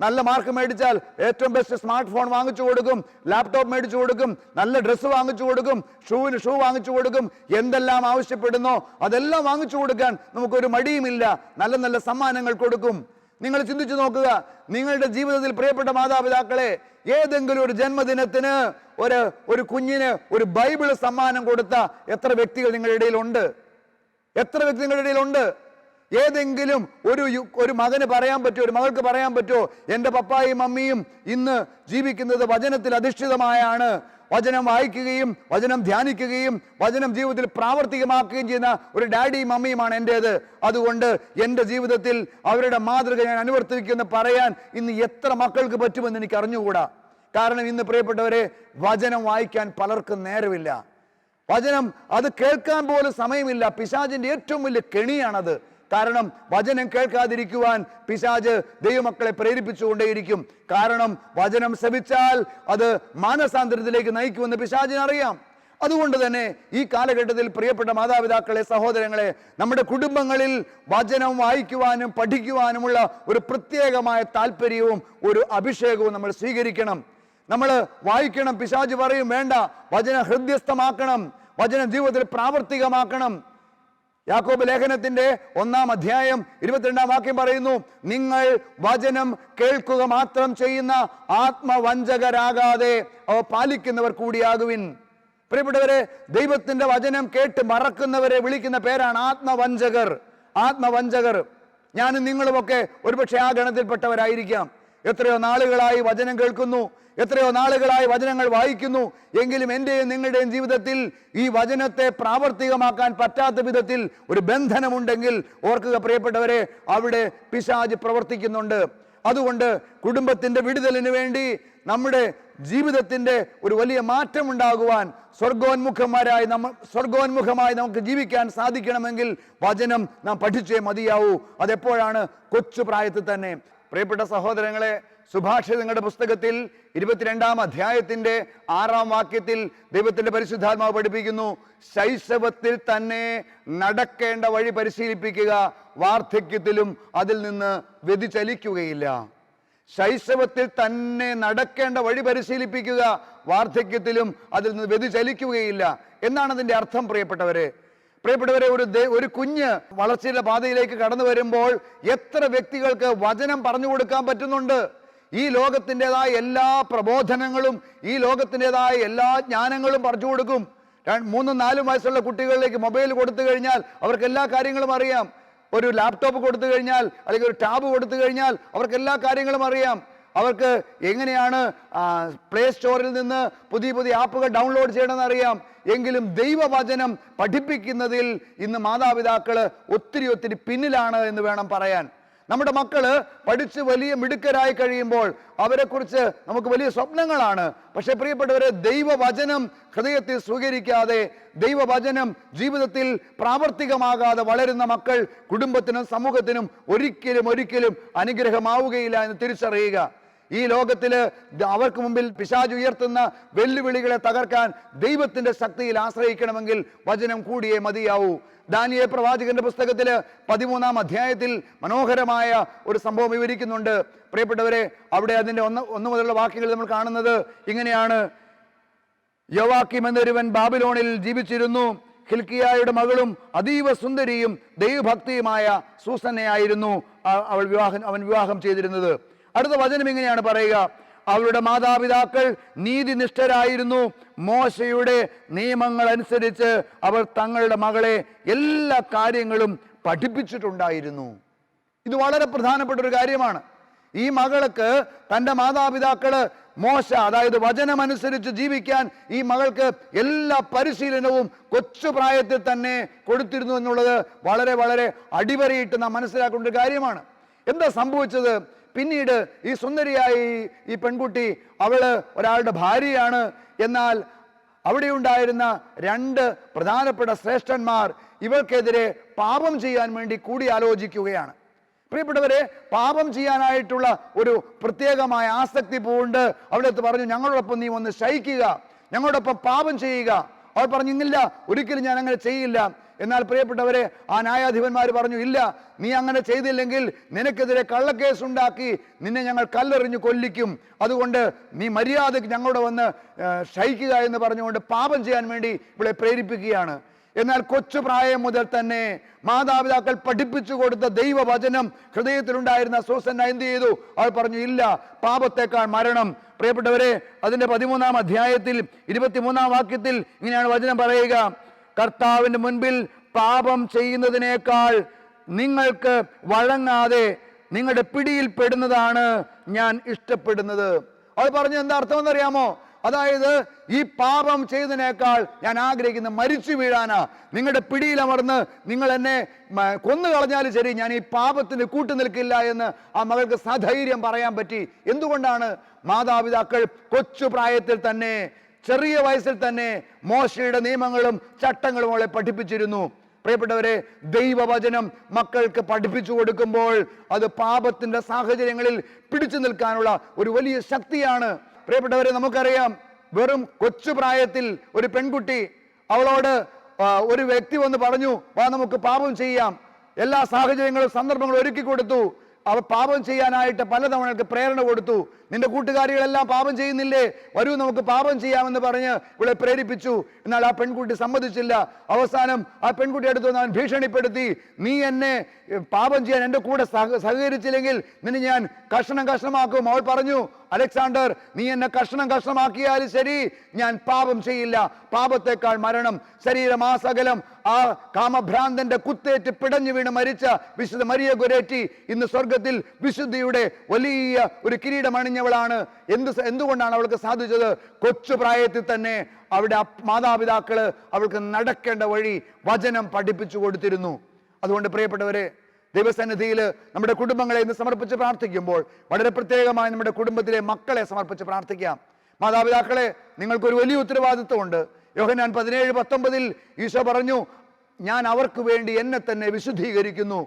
നല്ല മാർക്ക് മേടിച്ചാൽ ഏറ്റവും ബെസ്റ്റ് സ്മാർട്ട് ഫോൺ വാങ്ങിച്ചു കൊടുക്കും, ലാപ്ടോപ്പ് മേടിച്ചു കൊടുക്കും, നല്ല ഡ്രസ്സ് വാങ്ങിച്ചു കൊടുക്കും, ഷൂവിന് ഷൂ വാങ്ങിച്ചു കൊടുക്കും. എന്തെല്ലാം ആവശ്യപ്പെടുന്നോ അതെല്ലാം വാങ്ങിച്ചു കൊടുക്കാൻ നമുക്കൊരു മടിയുമില്ല. നല്ല നല്ല സമ്മാനങ്ങൾ കൊടുക്കും. നിങ്ങൾ ചിന്തിച്ചു നോക്കുക, നിങ്ങളുടെ ജീവിതത്തിൽ പ്രിയപ്പെട്ട മാതാപിതാക്കളെ, ഏതെങ്കിലും ഒരു ജന്മദിനത്തിന് ഒരു കുഞ്ഞിന് ഒരു ബൈബിൾ സമ്മാനം കൊടുത്ത എത്ര വ്യക്തികൾ നിങ്ങളുടെ ഇടയിലുണ്ട്? എത്ര വ്യക്തി നിങ്ങളുടെ ഇടയിലുണ്ട്? ഏതെങ്കിലും ഒരു മകന് പറയാൻ പറ്റുമോ, ഒരു മകൾക്ക് പറയാൻ പറ്റുമോ, എൻ്റെ പപ്പായും മമ്മിയും ഇന്ന് ജീവിക്കുന്നത് വചനത്തിൽ അധിഷ്ഠിതമായാണ്, വചനം വായിക്കുകയും വചനം ധ്യാനിക്കുകയും വചനം ജീവിതത്തിൽ പ്രാവർത്തികമാക്കുകയും ചെയ്യുന്ന ഒരു ഡാഡിയും മമ്മിയുമാണ് എൻ്റേത്, അതുകൊണ്ട് എൻ്റെ ജീവിതത്തിൽ അവരുടെ മാതൃക ഞാൻ അനുവർത്തിക്കുമെന്ന് പറയാൻ ഇന്ന് എത്ര മക്കൾക്ക് പറ്റുമെന്ന് എനിക്ക് അറിഞ്ഞുകൂടാ. കാരണം ഇന്ന് പ്രിയപ്പെട്ടവരെ, വചനം വായിക്കാൻ പലർക്കും നേരമില്ല. വചനം അത് കേൾക്കാൻ പോലും സമയമില്ല. പിശാചിന്റെ ഏറ്റവും വലിയ കെണിയാണത്. കാരണം വചനം കേൾക്കാതിരിക്കുവാൻ പിശാച് ദൈവമക്കളെ പ്രേരിപ്പിച്ചുകൊണ്ടേയിരിക്കും. കാരണം വചനം ശ്രവിച്ചാൽ അത് മാനസാന്തരത്തിലേക്ക് നയിക്കുമെന്ന് പിശാചിന് അറിയാം. അതുകൊണ്ട് തന്നെ ഈ കാലഘട്ടത്തിൽ പ്രിയപ്പെട്ട മാതാപിതാക്കളെ, സഹോദരങ്ങളെ, നമ്മുടെ കുടുംബങ്ങളിൽ വചനം വായിക്കുവാനും പഠിക്കുവാനുമുള്ള ഒരു പ്രത്യേകമായ താല്പര്യവും ഒരു അഭിഷേകവും നമ്മൾ സ്വീകരിക്കണം. നമ്മൾ വായിക്കണം. പിശാച് പറയും വേണ്ട, വചനം ഹൃദ്യസ്ഥമാക്കണം, വചനം ജീവിതത്തിൽ പ്രാവർത്തികമാക്കണം. യാക്കോബ് ലേഖനത്തിന്റെ 1-ാം അധ്യായം 22-ാം വാക്യം പറയുന്നു, നിങ്ങൾ വചനം കേൾക്കുക മാത്രം ചെയ്യുന്ന ആത്മവഞ്ചകരാകാതെ അവ പാലിക്കുന്നവർ കൂടിയാകുവിൻ. പ്രിയപ്പെട്ടവരെ, ദൈവത്തിന്റെ വചനം കേട്ട് മറക്കുന്നവരെ വിളിക്കുന്ന പേരാണ് ആത്മവഞ്ചകർ. ആത്മവഞ്ചകർ. ഞാനും നിങ്ങളുമൊക്കെ ഒരുപക്ഷെ ആ ഗണത്തിൽപ്പെട്ടവരായിരിക്കാം. എത്രയോ നാളുകളായി വചനം കേൾക്കുന്നു, എത്രയോ നാളുകളായി വചനങ്ങൾ വായിക്കുന്നു, എങ്കിലും എൻ്റെയും നിങ്ങളുടെയും ജീവിതത്തിൽ ഈ വചനത്തെ പ്രാവർത്തികമാക്കാൻ പറ്റാത്ത വിധത്തിൽ ഒരു ബന്ധനമുണ്ടെങ്കിൽ ഓർക്കുക പ്രിയപ്പെട്ടവരെ, അവിടെ പിശാച് പ്രവർത്തിക്കുന്നുണ്ട്. അതുകൊണ്ട് കുടുംബത്തിന്റെ വിടുതലിന് വേണ്ടി, നമ്മുടെ ജീവിതത്തിന്റെ ഒരു വലിയ മാറ്റം ഉണ്ടാകുവാൻ, സ്വർഗോന്മുഖമായി നമുക്ക് ജീവിക്കാൻ സാധിക്കണമെങ്കിൽ വചനം നാം പഠിച്ചേ മതിയാവൂ. അതെപ്പോഴാണ്? കൊച്ചു പ്രായത്തിൽ തന്നെ. പ്രിയപ്പെട്ട സഹോദരങ്ങളെ, സുഭാഷിതങ്ങളുടെ പുസ്തകത്തിൽ 22-ാം അധ്യായത്തിന്റെ 6-ാം വാക്യത്തിൽ ദൈവത്തിന്റെ പരിശുദ്ധാത്മാവ് പഠിപ്പിക്കുന്നു, ശൈശവത്തിൽ തന്നെ നടക്കേണ്ട വഴി പരിശീലിപ്പിക്കുക, വാർദ്ധക്യത്തിലും അതിൽ നിന്ന് വ്യതിചലിക്കുകയില്ല. ശൈശവത്തിൽ തന്നെ നടക്കേണ്ട വഴി പരിശീലിപ്പിക്കുക, വാർദ്ധക്യത്തിലും അതിൽ നിന്ന് വ്യതിചലിക്കുകയില്ല എന്നാണ് അതിന്റെ അർത്ഥം. പ്രിയപ്പെട്ടവരെ, ഒരു കുഞ്ഞ് വളർച്ചയുടെ പാതയിലേക്ക് കടന്നു വരുമ്പോൾ എത്ര വ്യക്തികൾക്ക് വചനം പറഞ്ഞു കൊടുക്കാൻ പറ്റുന്നുണ്ട്? ഈ ലോകത്തിൻ്റെതായ എല്ലാ പ്രബോധനങ്ങളും, ഈ ലോകത്തിൻ്റെതായ എല്ലാ ജ്ഞാനങ്ങളും പറഞ്ഞു കൊടുക്കും. 3-4 വയസ്സുള്ള കുട്ടികളിലേക്ക് മൊബൈൽ കൊടുത്തു കഴിഞ്ഞാൽ അവർക്ക് എല്ലാ കാര്യങ്ങളും അറിയാം. ഒരു ലാപ്ടോപ്പ് കൊടുത്തു കഴിഞ്ഞാൽ അല്ലെങ്കിൽ ഒരു ടാബ് കൊടുത്തു കഴിഞ്ഞാൽ അവർക്ക് എല്ലാ കാര്യങ്ങളും അറിയാം. അവർക്ക് എങ്ങനെയാണ് പ്ലേ സ്റ്റോറിൽ നിന്ന് പുതിയ ആപ്പുകൾ ഡൗൺലോഡ് ചെയ്യണമെന്ന് അറിയാം. എങ്കിലും ദൈവവചനം പഠിപ്പിക്കുന്നതിൽ ഇന്ന് മാതാപിതാക്കൾ ഒത്തിരി പിന്നിലാണ് എന്ന് വേണം പറയാൻ. നമ്മുടെ മക്കള് പഠിച്ച് വലിയ മിടുക്കരായി കഴിയുമ്പോൾ അവരെക്കുറിച്ച് നമുക്ക് വലിയ സ്വപ്നങ്ങളാണ്. പക്ഷെ പ്രിയപ്പെട്ടവരെ, ദൈവവചനം ഹൃദയത്തിൽ സ്വീകരിക്കാതെ, ദൈവവചനം ജീവിതത്തിൽ പ്രാവർത്തികമാകാതെ വളരുന്ന മക്കൾ കുടുംബത്തിനും സമൂഹത്തിനും ഒരിക്കലും അനുഗ്രഹമാവുകയില്ല എന്ന് തിരിച്ചറിയുക. ഈ ലോകത്തില് അവർക്ക് മുമ്പിൽ പിശാച് ഉയർത്തുന്ന വെല്ലുവിളികളെ തകർക്കാൻ ദൈവത്തിന്റെ ശക്തിയിൽ ആശ്രയിക്കണമെങ്കിൽ വചനം കൂടിയേ മതിയാവൂ. ദാനിയേൽ പ്രവാചകന്റെ പുസ്തകത്തില് 13-ാം അധ്യായത്തിൽ മനോഹരമായ ഒരു സംഭവം വിവരിക്കുന്നുണ്ട്. പ്രിയപ്പെട്ടവരെ, അവിടെ അതിന്റെ ഒന്ന് മുതലുള്ള വാക്യങ്ങൾ നമ്മൾ കാണുന്നത് ഇങ്ങനെയാണ്. യോവാക്കീം എന്നൊരുവൻ ബാബിലോണിൽ ജീവിച്ചിരുന്നു. ഹിൽക്കിയായുടെ മകളും അതീവ സുന്ദരിയും ദൈവഭക്തിയുമായ സൂസന്നയായിരുന്നു അവൻ വിവാഹം ചെയ്തിരുന്നത്. അടുത്ത വചനം ഇങ്ങനെയാണ് പറയുക: അവളുടെ മാതാപിതാക്കൾ നീതിനിഷ്ഠരായിരുന്നു. മോശയുടെ നിയമങ്ങൾ അനുസരിച്ച് അവർ തങ്ങളുടെ മകളെ എല്ലാ കാര്യങ്ങളും പഠിപ്പിച്ചിട്ടുണ്ടായിരുന്നു. ഇത് വളരെ പ്രധാനപ്പെട്ട ഒരു കാര്യമാണ്. ഈ മകൾക്ക് തൻ്റെ മാതാപിതാക്കള് മോശ, അതായത് വചനമനുസരിച്ച് ജീവിക്കാൻ ഈ മകൾക്ക് എല്ലാ പരിശീലനവും കൊച്ചു പ്രായത്തിൽ തന്നെ കൊടുത്തിരുന്നു എന്നുള്ളത് വളരെ വളരെ അടിവരയിട്ട് നാം മനസ്സിലാക്കേണ്ട ഒരു കാര്യമാണ്. എന്താ സംഭവിച്ചത്? പിന്നീട് ഈ സുന്ദരിയായ ഈ പെൺകുട്ടി അവള് ഒരാളുടെ ഭാര്യയാണ്. എന്നാൽ അവിടെ ഉണ്ടായിരുന്ന 2 പ്രധാനപ്പെട്ട ശ്രേഷ്ഠന്മാർ ഇവൾക്കെതിരെ പാപം ചെയ്യാൻ വേണ്ടി കൂടിയാലോചിക്കുകയാണ്. പ്രിയപ്പെട്ടവരെ, പാപം ചെയ്യാനായിട്ടുള്ള ഒരു പ്രത്യേകമായ ആസക്തി പൂണ്ട് അവിടുത്തെ പറഞ്ഞു, ഞങ്ങളോടൊപ്പം നീ വന്ന് ശയിക്കുക, ഞങ്ങളോടൊപ്പം പാപം ചെയ്യുക. അവൾ പറഞ്ഞു, ഇല്ല, ഒരിക്കലും ഞാൻ അങ്ങനെ ചെയ്യില്ല. എന്നാൽ പ്രിയപ്പെട്ടവരെ, ആ ന്യായാധിപന്മാർ പറഞ്ഞു, ഇല്ല, നീ അങ്ങനെ ചെയ്തില്ലെങ്കിൽ നിനക്കെതിരെ കള്ളക്കേസ് ഉണ്ടാക്കി നിന്നെ ഞങ്ങൾ കല്ലെറിഞ്ഞു കൊല്ലിക്കും. അതുകൊണ്ട് നീ മര്യാദയ്ക്ക് ഞങ്ങളോട് വന്ന് ശയിക്കുക എന്ന് പറഞ്ഞുകൊണ്ട് പാപം ചെയ്യാൻ വേണ്ടി ഇവിടെ പ്രേരിപ്പിക്കുകയാണ്. എന്നാൽ കൊച്ചു പ്രായം മുതൽ തന്നെ മാതാപിതാക്കൾ പഠിപ്പിച്ചു കൊടുത്ത ദൈവവചനം ഹൃദയത്തിലുണ്ടായിരുന്ന സൂസന്ന എന്ത് ചെയ്തു? അവൾ പറഞ്ഞു, ഇല്ല, പാപത്തേക്കാൾ മരണം. പ്രിയപ്പെട്ടവരെ, അതിന്റെ 13-ാം അധ്യായത്തിൽ 23-ാം വാക്യത്തിൽ ഇങ്ങനെയാണ് വചനം പറയുക: കർത്താവിന്റെ മുൻപിൽ പാപം ചെയ്യുന്നതിനേക്കാൾ നിങ്ങൾക്ക് വഴങ്ങാതെ നിങ്ങളുടെ പിടിയിൽ പെടുന്നതാണ് ഞാൻ ഇഷ്ടപ്പെടുന്നത്. അവൾ പറഞ്ഞു, എന്താ അർത്ഥം എന്നറിയാമോ? അതായത്, ഈ പാപം ചെയ്തതിനേക്കാൾ ഞാൻ ആഗ്രഹിക്കുന്ന മരിച്ചു വീഴാനാ. നിങ്ങളുടെ പിടിയിലമർന്ന് നിങ്ങൾ എന്നെ കൊന്നു കളഞ്ഞാലും ശരി, ഞാൻ ഈ പാപത്തിന് കൂട്ടു നിൽക്കില്ല എന്ന് ആ മകൾക്ക് സധൈര്യം പറയാൻ പറ്റി. എന്തുകൊണ്ടാണ്? മാതാപിതാക്കൾ കൊച്ചു പ്രായത്തിൽ തന്നെ, ചെറിയ വയസ്സിൽ തന്നെ മോശയുടെ നിയമങ്ങളും ചട്ടങ്ങളും അവളെ പഠിപ്പിച്ചിരുന്നു. പ്രിയപ്പെട്ടവരെ, ദൈവവചനം മക്കൾക്ക് പഠിപ്പിച്ചു കൊടുക്കുമ്പോൾ അത് പാപത്തിന്റെ സാഹചര്യങ്ങളിൽ പിടിച്ചു നിൽക്കാനുള്ള ഒരു വലിയ ശക്തിയാണ്. പ്രിയപ്പെട്ടവരെ, നമുക്കറിയാം, വെറും കൊച്ചു പ്രായത്തിൽ ഒരു പെൺകുട്ടി, അവളോട് ഒരു വ്യക്തി വന്ന് പറഞ്ഞു, വാ നമുക്ക് പാപം ചെയ്യാം. എല്ലാ സാഹചര്യങ്ങളും സന്ദർഭങ്ങളും ഒരുക്കി കൊടുത്തു. അവ പാപം ചെയ്യാനായിട്ട് പലതവണ പ്രേരണ കൊടുത്തു. നിന്റെ കൂട്ടുകാരികളെല്ലാം പാപം ചെയ്യുന്നില്ലേ, വരൂ നമുക്ക് പാപം ചെയ്യാമെന്ന് പറഞ്ഞ് ഇവളെ പ്രേരിപ്പിച്ചു. എന്നാൽ ആ പെൺകുട്ടി സമ്മതിച്ചില്ല. അവസാനം ആ പെൺകുട്ടി അടുത്ത് അവൻ ഭീഷണിപ്പെടുത്തി, നീ എന്നെ പാപം ചെയ്യാൻ എൻ്റെ കൂടെ സഹകരിച്ചില്ലെങ്കിൽ നിന്നെ ഞാൻ കഷ്ണം കഷ്ണമാക്കും. അവൾ പറഞ്ഞു, അലക്സാണ്ടർ, നീ എന്നെ കഷ്ണം കഷ്ണമാക്കിയാലും ശരി, ഞാൻ പാപം ചെയ്യില്ല. പാപത്തെക്കാൾ മരണം. ശരീരമാസകലം ആ കാമഭ്രാന്തന്റെ കുത്തേറ്റ് പിടഞ്ഞു വീണ് മരിച്ച വിശുദ്ധ മരിയ ഗൊരേറ്റി ഇന്ന് സ്വർഗത്തിൽ വിശുദ്ധിയുടെ വലിയ ഒരു കിരീടമണിഞ്ഞവളാണ്. എന്തുകൊണ്ടാണ് അവൾക്ക് സാധിച്ചത്? കൊച്ചു പ്രായത്തിൽ തന്നെ അവിടെ മാതാപിതാക്കള് അവൾക്ക് നടക്കേണ്ട വഴി വചനം പഠിപ്പിച്ചു കൊടുത്തിരുന്നു. അതുകൊണ്ട് പ്രിയപ്പെട്ടവരെ, ദൈവസന്നിധിയിൽ നമ്മുടെ കുടുംബങ്ങളെ ഇന്ന് സമർപ്പിച്ച് പ്രാർത്ഥിക്കുമ്പോൾ വളരെ പ്രത്യേകമായി നമ്മുടെ കുടുംബത്തിലെ മക്കളെ സമർപ്പിച്ച് പ്രാർത്ഥിക്കാം. മാതാപിതാക്കളെ, നിങ്ങൾക്കൊരു വലിയ ഉത്തരവാദിത്വമുണ്ട്. യോഹന്നാൻ 17:19 ഈശോ പറഞ്ഞു, ഞാൻ അവർക്ക് വേണ്ടി എന്നെ തന്നെ വിശുദ്ധീകരിക്കുന്നു.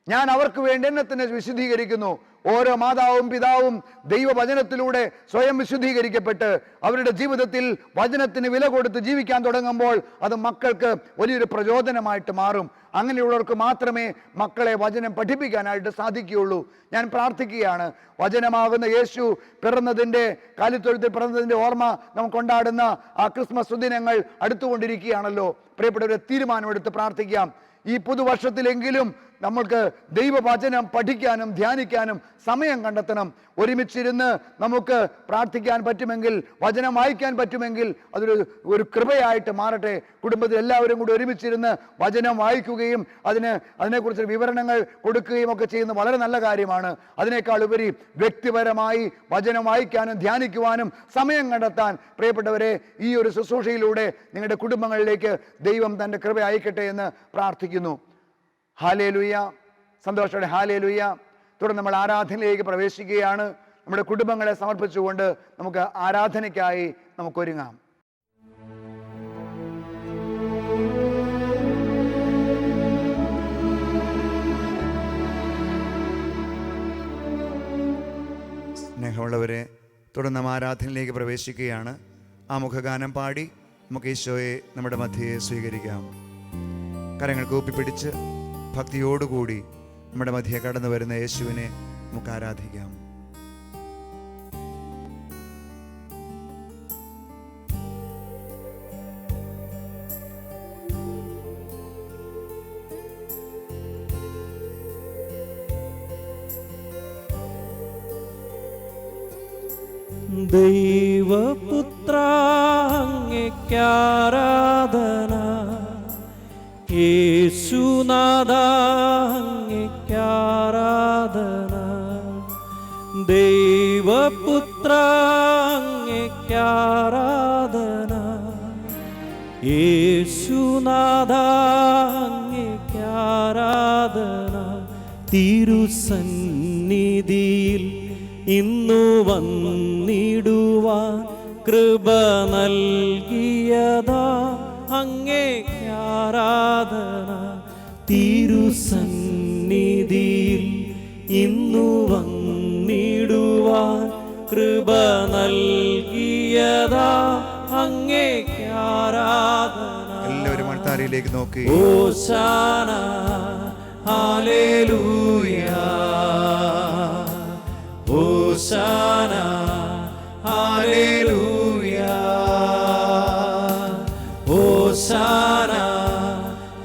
ഞാൻ അവർക്ക് വേണ്ടി എന്നെ തന്നെ വിശുദ്ധീകരിക്കുന്നു. ഓരോ മാതാവും പിതാവും ദൈവവചനത്തിലൂടെ സ്വയം വിശുദ്ധീകരിക്കപ്പെട്ട് അവരുടെ ജീവിതത്തിൽ വചനത്തിന് വില കൊടുത്ത് ജീവിക്കാൻ തുടങ്ങുമ്പോൾ അത് മക്കൾക്ക് വലിയൊരു പ്രചോദനമായിട്ട് മാറും. അങ്ങനെയുള്ളവർക്ക് മാത്രമേ മക്കളെ വചനം പഠിപ്പിക്കാനായിട്ട് സാധിക്കുകയുള്ളൂ. ഞാൻ പ്രാർത്ഥിക്കുകയാണ്, വചനമാകുന്ന യേശു പിറന്നതിൻ്റെ കാലിത്തൊഴുത്തിൽ പിറന്നതിൻ്റെ ഓർമ്മ നമുക്ക് കൊണ്ടാടുന്ന ആ ക്രിസ്മസ് സുദിനങ്ങൾ അടുത്തുകൊണ്ടിരിക്കുകയാണല്ലോ. പ്രിയപ്പെട്ടവരെ, തീരുമാനമെടുത്ത് പ്രാർത്ഥിക്കാം. ഈ പുതുവർഷത്തിലെങ്കിലും നമ്മൾക്ക് ദൈവവചനം പഠിക്കാനും ധ്യാനിക്കാനും സമയം കണ്ടെത്തണം. ഒരുമിച്ചിരുന്ന് നമുക്ക് പ്രാർത്ഥിക്കാൻ പറ്റുമെങ്കിൽ, വചനം വായിക്കാൻ പറ്റുമെങ്കിൽ അതൊരു കൃപയായിട്ട് മാറട്ടെ. കുടുംബത്തിൽ എല്ലാവരും കൂടി ഒരുമിച്ചിരുന്ന് വചനം വായിക്കുകയും അതിനെക്കുറിച്ച് വിവരണങ്ങൾ കൊടുക്കുകയും ഒക്കെ ചെയ്യുന്ന വളരെ നല്ല കാര്യമാണ്. അതിനേക്കാൾ ഉപരി വ്യക്തിപരമായി വചനം വായിക്കാനും ധ്യാനിക്കുവാനും സമയം കണ്ടെത്താൻ പ്രിയപ്പെട്ടവരെ, ഈ ഒരു ശുശ്രൂഷയിലൂടെ നിങ്ങളുടെ കുടുംബങ്ങളിലേക്ക് ദൈവം തൻ്റെ കൃപ അയക്കട്ടെ എന്ന് പ്രാർത്ഥിക്കുന്നു. ഹല്ലേലൂയ. സന്തോഷത്തോടെ ഹല്ലേലൂയ. തുടർന്ന് നമ്മൾ ആരാധനയിലേക്ക് പ്രവേശിക്കുകയാണ്. നമ്മുടെ കുടുംബങ്ങളെ സമർപ്പിച്ചുകൊണ്ട് നമുക്ക് ആരാധനയ്ക്കായി നമുക്കൊരുങ്ങാം. സ്നേഹമുള്ളവരെ, തുടർന്ന് ആരാധനയിലേക്ക് പ്രവേശിക്കുകയാണ്. ആ മുഖഗാനം പാടി നമുക്ക് ഈശോയെ നമ്മുടെ മധ്യയെ സ്വീകരിക്കാം. കരങ്ങൾ കൂപ്പിപ്പിടിച്ച് ഭക്തിയോടുകൂടി നമ്മുടെ മധ്യയെ കടന്നു വരുന്ന യേശുവിനെ നമുക്ക് ആരാധിക്കാം. ദൈവപുത്ര അങ്ങേക്കാരാധന, യേശുനാഥ അങ്ങേക്കാരാധന. ദൈവപുത്ര അങ്ങേക്കാരാധന, യേശുനാഥ അങ്ങേക്കാരാധന. തിരുസന്നിധിയിൽ ഇന്നു വന്നിടുവാൻ കൃപ നൽകിയതാ അങ്ങേക്കാരാധന. തിരുസന്നിധിയിൽ ഇന്നു വന്നിടുവാൻ കൃപ നൽകിയതാ അങ്ങേക്കാരാധന. എല്ലാവരും അൾത്താരയിലേക്ക് നോക്കി ഹോശാന ഹല്ലേലൂയ, ഹോശാന ഹല്ലേലൂയ, ഹോശാന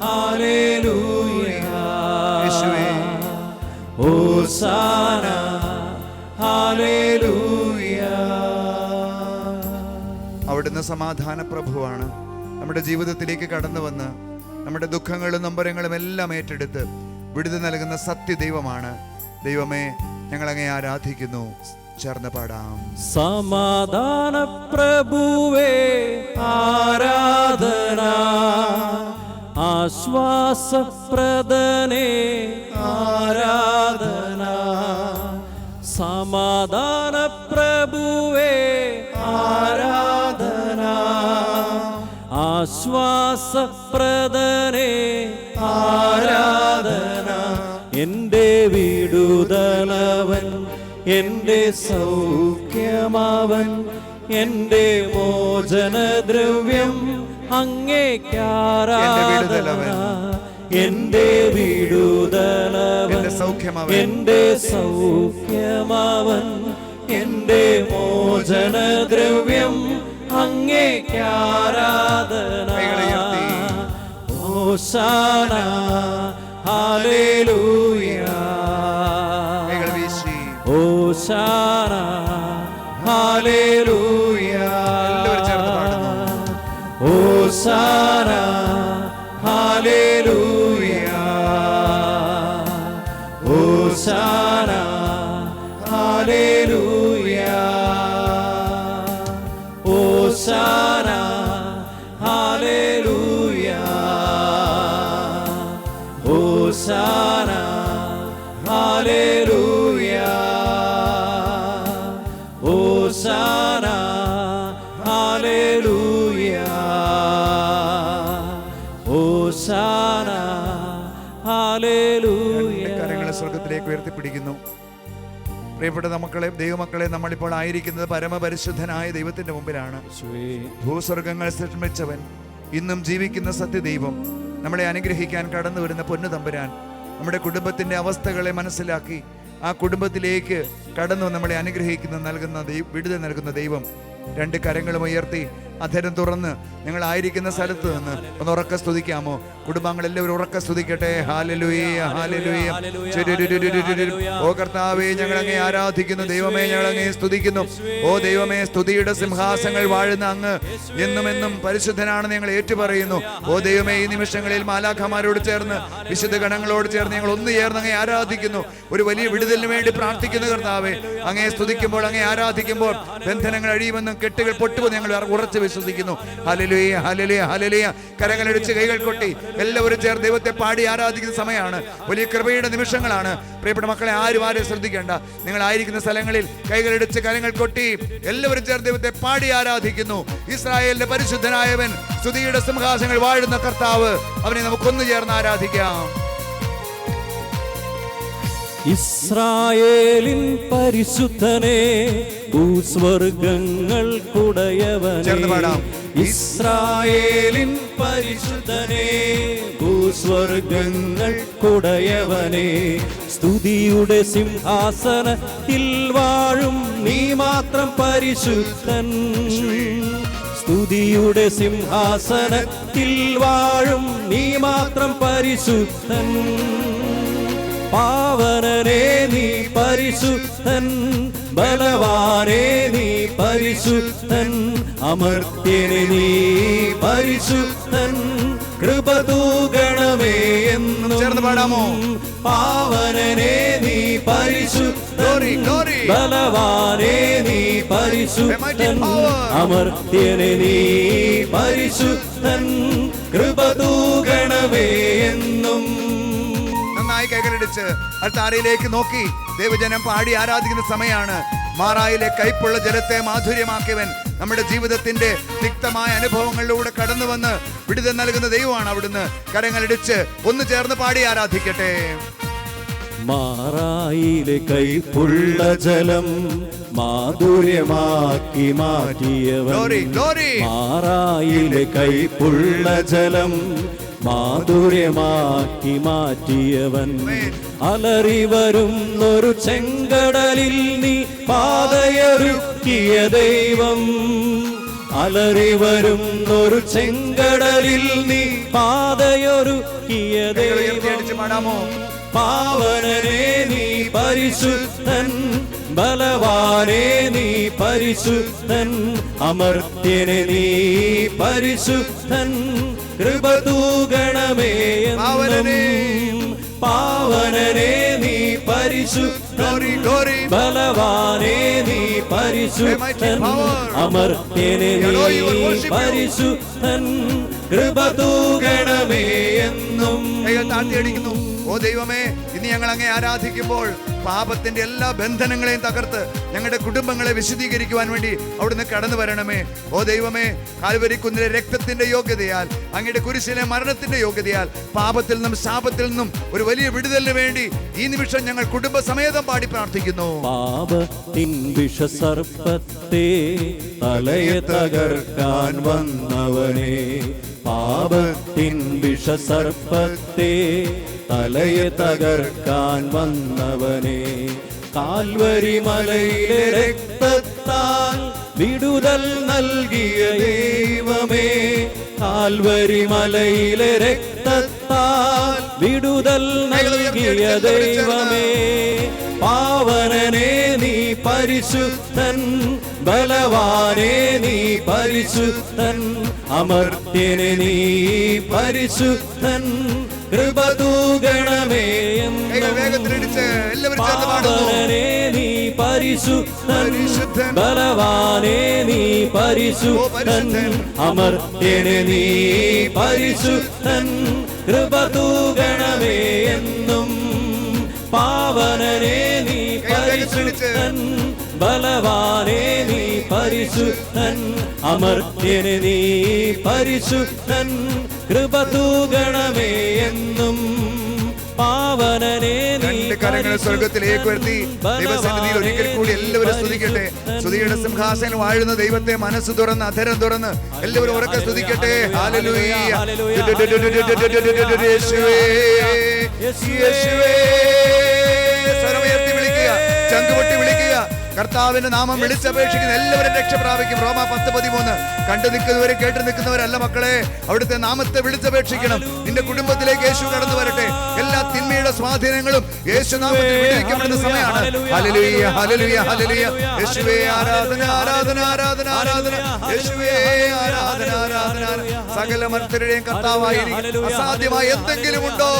ഹല്ലേലൂയ, യേശുവേ ഹോശാന ഹല്ലേലൂയ. അവിടുന്ന് സമാധാന പ്രഭുവാണ്. നമ്മുടെ ജീവിതത്തിലേക്ക് കടന്നു വന്ന് നമ്മുടെ ദുഃഖങ്ങളും നൊമ്പരങ്ങളും എല്ലാം ഏറ്റെടുത്ത് വിടുതൽ നൽകുന്ന സത്യദൈവമാണ്. ദൈവമേ, ഞങ്ങളങ്ങേ ആരാധിക്കുന്നു. ചേർന്ന് പാടാം. സമാധാന പ്രഭുവേ ആരാധന, ആശ്വാസപ്രദനേ ആരാധന. സമാധാന പ്രഭുവേ ആരാധന, ആശ്വാസപ്രദനേ ആരാധന. എൻ്റെ വിടുതലവൻ, എൻ്റെ സൗഖ്യമവൻ, എൻ്റെ മോചനദ്രവ്യം അങ്ങേക്കാരാധന. എൻ്റെ വിടുതലവൻ, എൻ്റെ സൗഖ്യമവൻ, എൻ്റെ മോചനദ്രവ്യം അങ്ങേക്കാരാധന. ഹോശാന ഹല്ലേലൂയ, ഹോശാന ഹല്ലേലൂയ, ഹോശാന ഹല്ലേലൂയ, ഹോശാന ഹല്ലേലൂയ, ഹോശാന ഹല്ലേലൂയ, ഹോശാന ഹല്ലേലൂയ, ഹോശാന ഹല്ലേലൂയ, ഹോശാന ഹല്ലേലൂയ. കരങ്ങളെ സ്വർഗ്ഗത്തിലേക്ക് ഉയർത്തിപ്പിടിക്കുന്നു. പ്രിയപ്പെട്ട മക്കളെ, ദൈവമക്കളെ, നമ്മളിപ്പോൾ ആയിരിക്കുന്നത് പരമപരിശുദ്ധനായ ദൈവത്തിന്റെ മുമ്പിലാണ്. ഭൂസ്വർഗങ്ങൾ സൃഷ്ടിച്ചവൻ, ഇന്നും ജീവിക്കുന്ന സത്യദൈവം, നമ്മളെ അനുഗ്രഹിക്കാൻ കടന്നു വരുന്ന പൊന്നു തമ്പുരാൻ, നമ്മുടെ കുടുംബത്തിന്റെ അവസ്ഥകളെ മനസ്സിലാക്കി ആ കുടുംബത്തിലേക്ക് കടന്നു നമ്മളെ അനുഗ്രഹിക്കുന്ന നൽകുന്ന വിടുതൽ നൽകുന്ന ദൈവം, രണ്ട് കരങ്ങളും ഉയർത്തി അധരം തുറന്ന് ഞങ്ങളായിരിക്കുന്ന സ്ഥലത്ത് നിന്ന് ഒന്ന് ഉറക്ക സ്തുതിക്കാമോ? കുടുംബാംഗങ്ങൾ എല്ലാവരും ഉറക്ക സ്തുതിക്കട്ടെ. ഹല്ലേലൂയ, ഹല്ലേലൂയ. ഓ കർത്താവേ, ഞങ്ങളങ്ങേ ആരാധിക്കുന്നു. ദൈവമേ, ഞങ്ങളങ്ങേ സ്തുതിക്കുന്നു. ഓ ദൈവമേ, സ്തുതിയുടെ സിംഹാസനങ്ങൾ വാഴുന്ന അങ്ങ് എന്നും എന്നും പരിശുദ്ധനാണെന്ന് ഞങ്ങൾ ഏറ്റുപറയുന്നു. ഓ ദൈവമേ, ഈ നിമിഷങ്ങളിൽ മാലാഖമാരോട് ചേർന്ന് വിശുദ്ധ ഗണങ്ങളോട് ചേർന്ന് ഞങ്ങൾ ഒന്ന് ചേർന്ന് അങ്ങേ ആരാധിക്കുന്നു. ഒരു വലിയ വിടുതലിന് വേണ്ടി പ്രാർത്ഥിക്കുന്നു കർത്താവേ. അങ്ങേ സ്തുതിക്കുമ്പോൾ, അങ്ങേ ആരാധിക്കുമ്പോൾ ബന്ധനങ്ങൾ അഴിയുമെന്നും കെട്ടുകൾ പൊട്ടുമെന്ന് ഞങ്ങൾ ഉറച്ചു വിശ്വസിക്കുന്നു. ഹല്ലേലൂയ, ഹല്ലേലൂയ, ഹല്ലേലൂയ. കരങ്ങളടിച്ച് കൈകൾ കൊട്ടി എല്ലാവരും ചേർന്ന് ദൈവത്തെ പാടി ആരാധിക്കുന്ന സമയമാണ്. വലിയ കൃപയുടെ നിമിഷങ്ങളാണ്. പ്രിയപ്പെട്ട മക്കളെ, ആരും ശ്രദ്ധിക്കേണ്ട. നിങ്ങളായിരിക്കുന്ന സ്ഥലങ്ങളിൽ കൈകളടിച്ച് കരങ്ങൾ കൊട്ടി എല്ലാവരും ചേർന്ന് ദൈവത്തെ പാടി ആരാധിക്കുന്നു. ഇസ്രായേലിന്റെ പരിശുദ്ധനായവൻ, സ്തുതിയുടെ സിംഹാസനങ്ങൾ വാഴുന്ന കർത്താവ്, അവനെ നമുക്കൊന്നു ചേർന്ന് ആരാധിക്കാം. ഇസ്രായേലിൻ പരിശുദ്ധനെ ഭൂസ്വർഗങ്ങൾ ചേർന്ന് പാടാം. കുടയവനെ ഇസ്രായേലിൻ പരിശുദ്ധനെ ഭൂസ്വർഗങ്ങൾ കുടയവനെ സ്തുതിയുടെ സിംഹാസനത്തിൽ വാഴും നീ മാത്രം പരിശുദ്ധൻ സ്തുതിയുടെ സിംഹാസനത്തിൽ വാഴും നീ മാത്രം പരിശുദ്ധൻ പാവനനേ നീ പരിശുദ്ധൻ ബലവാനേ നീ പരിശുദ്ധൻ അമർത്യനേ നീ പരിശുദ്ധൻ കൃപ തൂകണമേ എന്നും ചേർന്ന് പാടാമോ? പാവനനേ നീ പരിശുദ്ധൻ ബലവാനേ നീ പരിശുദ്ധൻ അമർത്യനേ നീ പരിശുദ്ധൻ കൃപ തൂകണമേ എന്നും. നന്നായി കൈകളിടിച്ച് അൾത്താരയിലേക്ക് നോക്കി ദൈവജനം പാടി ആരാധിക്കുന്ന സമയമാണ്. മാറായിലെ കൈപ്പുള്ള ജലത്തെ മാധുര്യമാക്കിയവൻ നമ്മുടെ ജീവിതത്തിന്റെ തിക്തമായ അനുഭവങ്ങളിലൂടെ കടന്നു വന്ന് വിടുതൽ നൽകുന്ന ദൈവമാണ് അവിടുന്ന്. കരങ്ങളിടിച്ച് ഒന്ന് ചേർന്ന് പാടി ആരാധിക്കട്ടെ. മാറായിലെ കൈപ്പുള്ള ജലം മാധുര്യമാക്കി മാറ്റിയവൻ മാറായിലെ കൈപ്പുള്ള ജലം മാധുര്യമാക്കി മാറ്റിയവൻ അലറി വരുന്നൊരു ചെങ്കടലിൽ നീ പാതയൊരുക്കിയ ദൈവം അലറി വരുന്നൊരു ചെങ്കടലിൽ നീ പാതയൊരുക്കിയ ദൈവം പാവനനേ നീ പരിശുദ്ധൻ ബലവാനേ നീ പരിശുദ്ധൻ അമർത്യനേ നീ പരിശുദ്ധൻ കൃപ തൂകണമേ എന്നും പാവനനേ നീ പരിശുദ്ധൻ ബലവാനേ നീ പരിശുദ്ധൻ അമർത്യനേ നീ പരിശുദ്ധൻ കൃപ തൂകണമേ എന്നും. താഴ്ത്തിയടിക്കുന്നു. ഓ ദൈവമേ, ഇനി ഞങ്ങൾ അങ്ങേ ആരാധിക്കുമ്പോൾ പാപത്തിന്റെ എല്ലാ ബന്ധനങ്ങളെയും തകർത്ത് ഞങ്ങളുടെ കുടുംബങ്ങളെ വിശുദ്ധീകരിക്കുവാൻ വേണ്ടി അവിടുന്ന് കടന്നു വരണമേ. ഓ ദൈവമേ, കാൽവരി കുന്നിലെ രക്തത്തിന്റെ യോഗ്യതയാൽ അങ്ങയുടെ കുരിശിലെ മരണത്തിന്റെ യോഗ്യതയാൽ പാപത്തിൽ നിന്നും ശാപത്തിൽ നിന്നും ഒരു വലിയ വിടുതലിന് വേണ്ടി ഈ നിമിഷം ഞങ്ങൾ കുടുംബസമേതം പാടി പ്രാർത്ഥിക്കുന്നു. പാപത്തിൻ വിഷസർപ്പത്തെ തലയെ തകർക്കാൻ വന്നവനെ പാപത്തിൻ വിഷസർപ്പത്തെ തലയെ തകർക്കാൻ വന്നവനെ കാൽവരി മലയിലെ രക്തത്താൽ വിടുതൽ നൽകിയ ദൈവമേ കാൽവരി മലയിലെ രക്തത്താൽ വിടുതൽ നൽകിയ ദൈവമേ പാവനനേ നീ പരിശുദ്ധൻ ബലവാനേ നീ പരിശുദ്ധൻ അമർത്യനേ നീ പരിശുദ്ധൻ കൃപ തൂകണമേ പാവനനേ നീ പരിശുദ്ധൻ ബലവാനേ നീ പരിശുദ്ധൻ അമർത്യനേ നീ പരിശുദ്ധൻ കൃപ തൂകണമേ എന്നും പാവനനേ നീ പരിശുദ്ധൻ ബലവാനേ നീ പരിശുദ്ധൻ അമർത്യനേ നീ പരിശുദ്ധൻ കൃപ തൂകണമേ എന്നും പാവനനേ നീ. രണ്ട് കരങ്ങൾ സ്വർഗത്തിലേക്ക് ഉയർത്തി ദൈവസന്നിധിയിൽ ഒരിക്കൽ കൂടി എല്ലാവരും സ്തുതിക്കട്ടെ. സ്തുതിയുടെ സിംഹാസനം വാഴുന്ന ദൈവത്തെ മനസ്സ് തുറന്ന് അധരം തുറന്ന് എല്ലാവരും ഉറക്കെ സ്തുതിക്കട്ടെ. ഹല്ലേലൂയ യേശുവേ യേശുവേ സ്വരമുയർത്തി വിളിക്കുക, ചങ്കുപൊട്ടി വിളിക്കുക. കർത്താവിന്റെ നാമം വിളിച്ചപേക്ഷിക്കുന്ന എല്ലാവരും രക്ഷ പ്രാപിക്കും. റോമ 10:13. കണ്ടു നിൽക്കുന്നവരും കേട്ടു നിൽക്കുന്നവരല്ല മക്കളെ, അവിടുത്തെ നാമത്തെ വിളിച്ചപേക്ഷിക്കണം. നിന്റെ കുടുംബത്തിലേക്ക് യേശു കടന്നു വരട്ടെ. എല്ലാ തിന്മയുടെ സ്വാധീനങ്ങളും യേശു നാമത്തിൽ വിടുവിക്കപ്പെടുന്ന സമയമാണ്. ഹല്ലേലൂയ ഹല്ലേലൂയ ഹല്ലേലൂയ. യേശുവേ ആരാധന ആരാധന ആരാധന ആരാധന. യേശുവേ ആരാധന ആരാധന. സകല മനുഷ്യരുടെയും കർത്താവായി അസാധ്യമായ എന്തെങ്കിലും ഉണ്ടോ?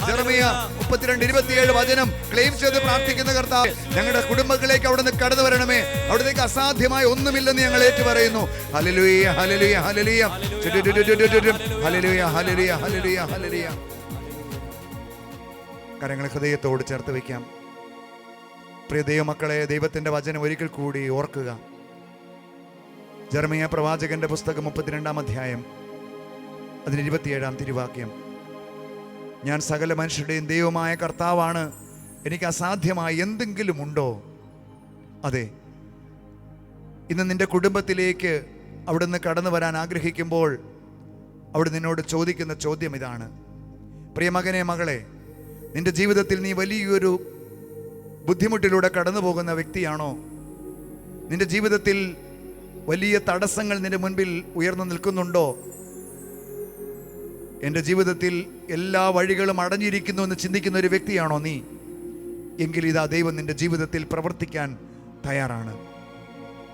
ജെറമിയ 32:27 വചനം ക്ലെയിം ചെയ്ത് പ്രാർത്ഥിക്കുന്ന കർത്താവ്, ഞങ്ങളുടെ കുടുംബങ്ങളിലേക്ക് അവിടുന്ന് കടന്നു വരണമേ. അവിടത്തേക്ക് അസാധ്യമായ ഒന്നുമില്ലെന്ന് ഞങ്ങൾ ഏറ്റുപറയുന്നു. ഹല്ലേലൂയ ഹല്ലേലൂയ ഹല്ലേലൂയ ഹല്ലേലൂയ ഹല്ലേലൂയ ഹല്ലേലൂയ ഹല്ലേലൂയ. കരങ്ങൾ ഹൃദയത്തോട് ചേർത്ത് വയ്ക്കാം. പ്രിയ ദൈവമക്കളെ, ദൈവത്തിന്റെ വചനം ഒരിക്കൽ കൂടി ഓർക്കുക. ജെറമിയ പ്രവാചകന്റെ പുസ്തകം 32-ാം അധ്യായം അതിന് 27-ാം തിരുവാക്യം. ഞാൻ സകല മനുഷ്യരുടെയും ദൈവമായ കർത്താവാണ് എനിക്ക് അസാധ്യമായി എന്തെങ്കിലും ഉണ്ടോ? അതെ, ഇന്ന് നിന്റെ കുടുംബത്തിലേക്ക് അവിടുന്ന് കടന്നു വരാൻ ആഗ്രഹിക്കുമ്പോൾ അവിടെ നിന്നോട് ചോദിക്കുന്ന ചോദ്യം ഇതാണ്. പ്രിയമകനെ, മകളെ, നിന്റെ ജീവിതത്തിൽ നീ വലിയൊരു ബുദ്ധിമുട്ടിലൂടെ കടന്നു പോകുന്ന വ്യക്തിയാണോ? നിന്റെ ജീവിതത്തിൽ വലിയ തടസ്സങ്ങൾ നിന്റെ മുൻപിൽ ഉയർന്നു നിൽക്കുന്നുണ്ടോ? എൻ്റെ ജീവിതത്തിൽ എല്ലാ വഴികളും അടഞ്ഞിരിക്കുന്നു എന്ന് ചിന്തിക്കുന്ന ഒരു വ്യക്തിയാണോ നീ? എങ്കിൽ ഇതാ ദൈവം നിന്റെ ജീവിതത്തിൽ പ്രവർത്തിക്കാൻ തയ്യാറാണ്.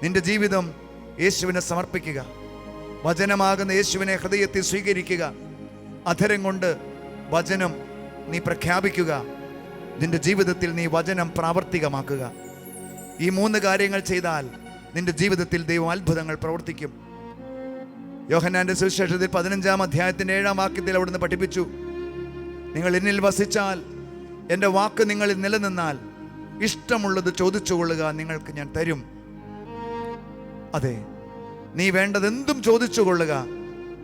നിന്റെ ജീവിതം യേശുവിനെ സമർപ്പിക്കുക. വചനമാകുന്ന യേശുവിനെ ഹൃദയത്തിൽ സ്വീകരിക്കുക. അധരം കൊണ്ട് വചനം നീ പ്രഖ്യാപിക്കുക. നിന്റെ ജീവിതത്തിൽ നീ വചനം പ്രാവർത്തികമാക്കുക. ഈ 3 കാര്യങ്ങൾ ചെയ്താൽ നിന്റെ ജീവിതത്തിൽ ദൈവം അത്ഭുതങ്ങൾ പ്രവർത്തിക്കും. യോഹന്നാന്റെ സുവിശേഷത്തിൽ 15-ാം അധ്യായത്തിന്റെ 7-ാം വാക്യത്തിൽ അവിടുന്ന് പഠിപ്പിച്ചു, നിങ്ങൾ എന്നിൽ വസിച്ചാൽ, എൻ്റെ വാക്ക് നിങ്ങളിൽ നിലനിന്നാൽ, ഇഷ്ടമുള്ളത് ചോദിച്ചുകൊള്ളുക, നിങ്ങൾക്ക് ഞാൻ തരും. അതെ, നീ വേണ്ടതെന്തും ചോദിച്ചുകൊള്ളുക.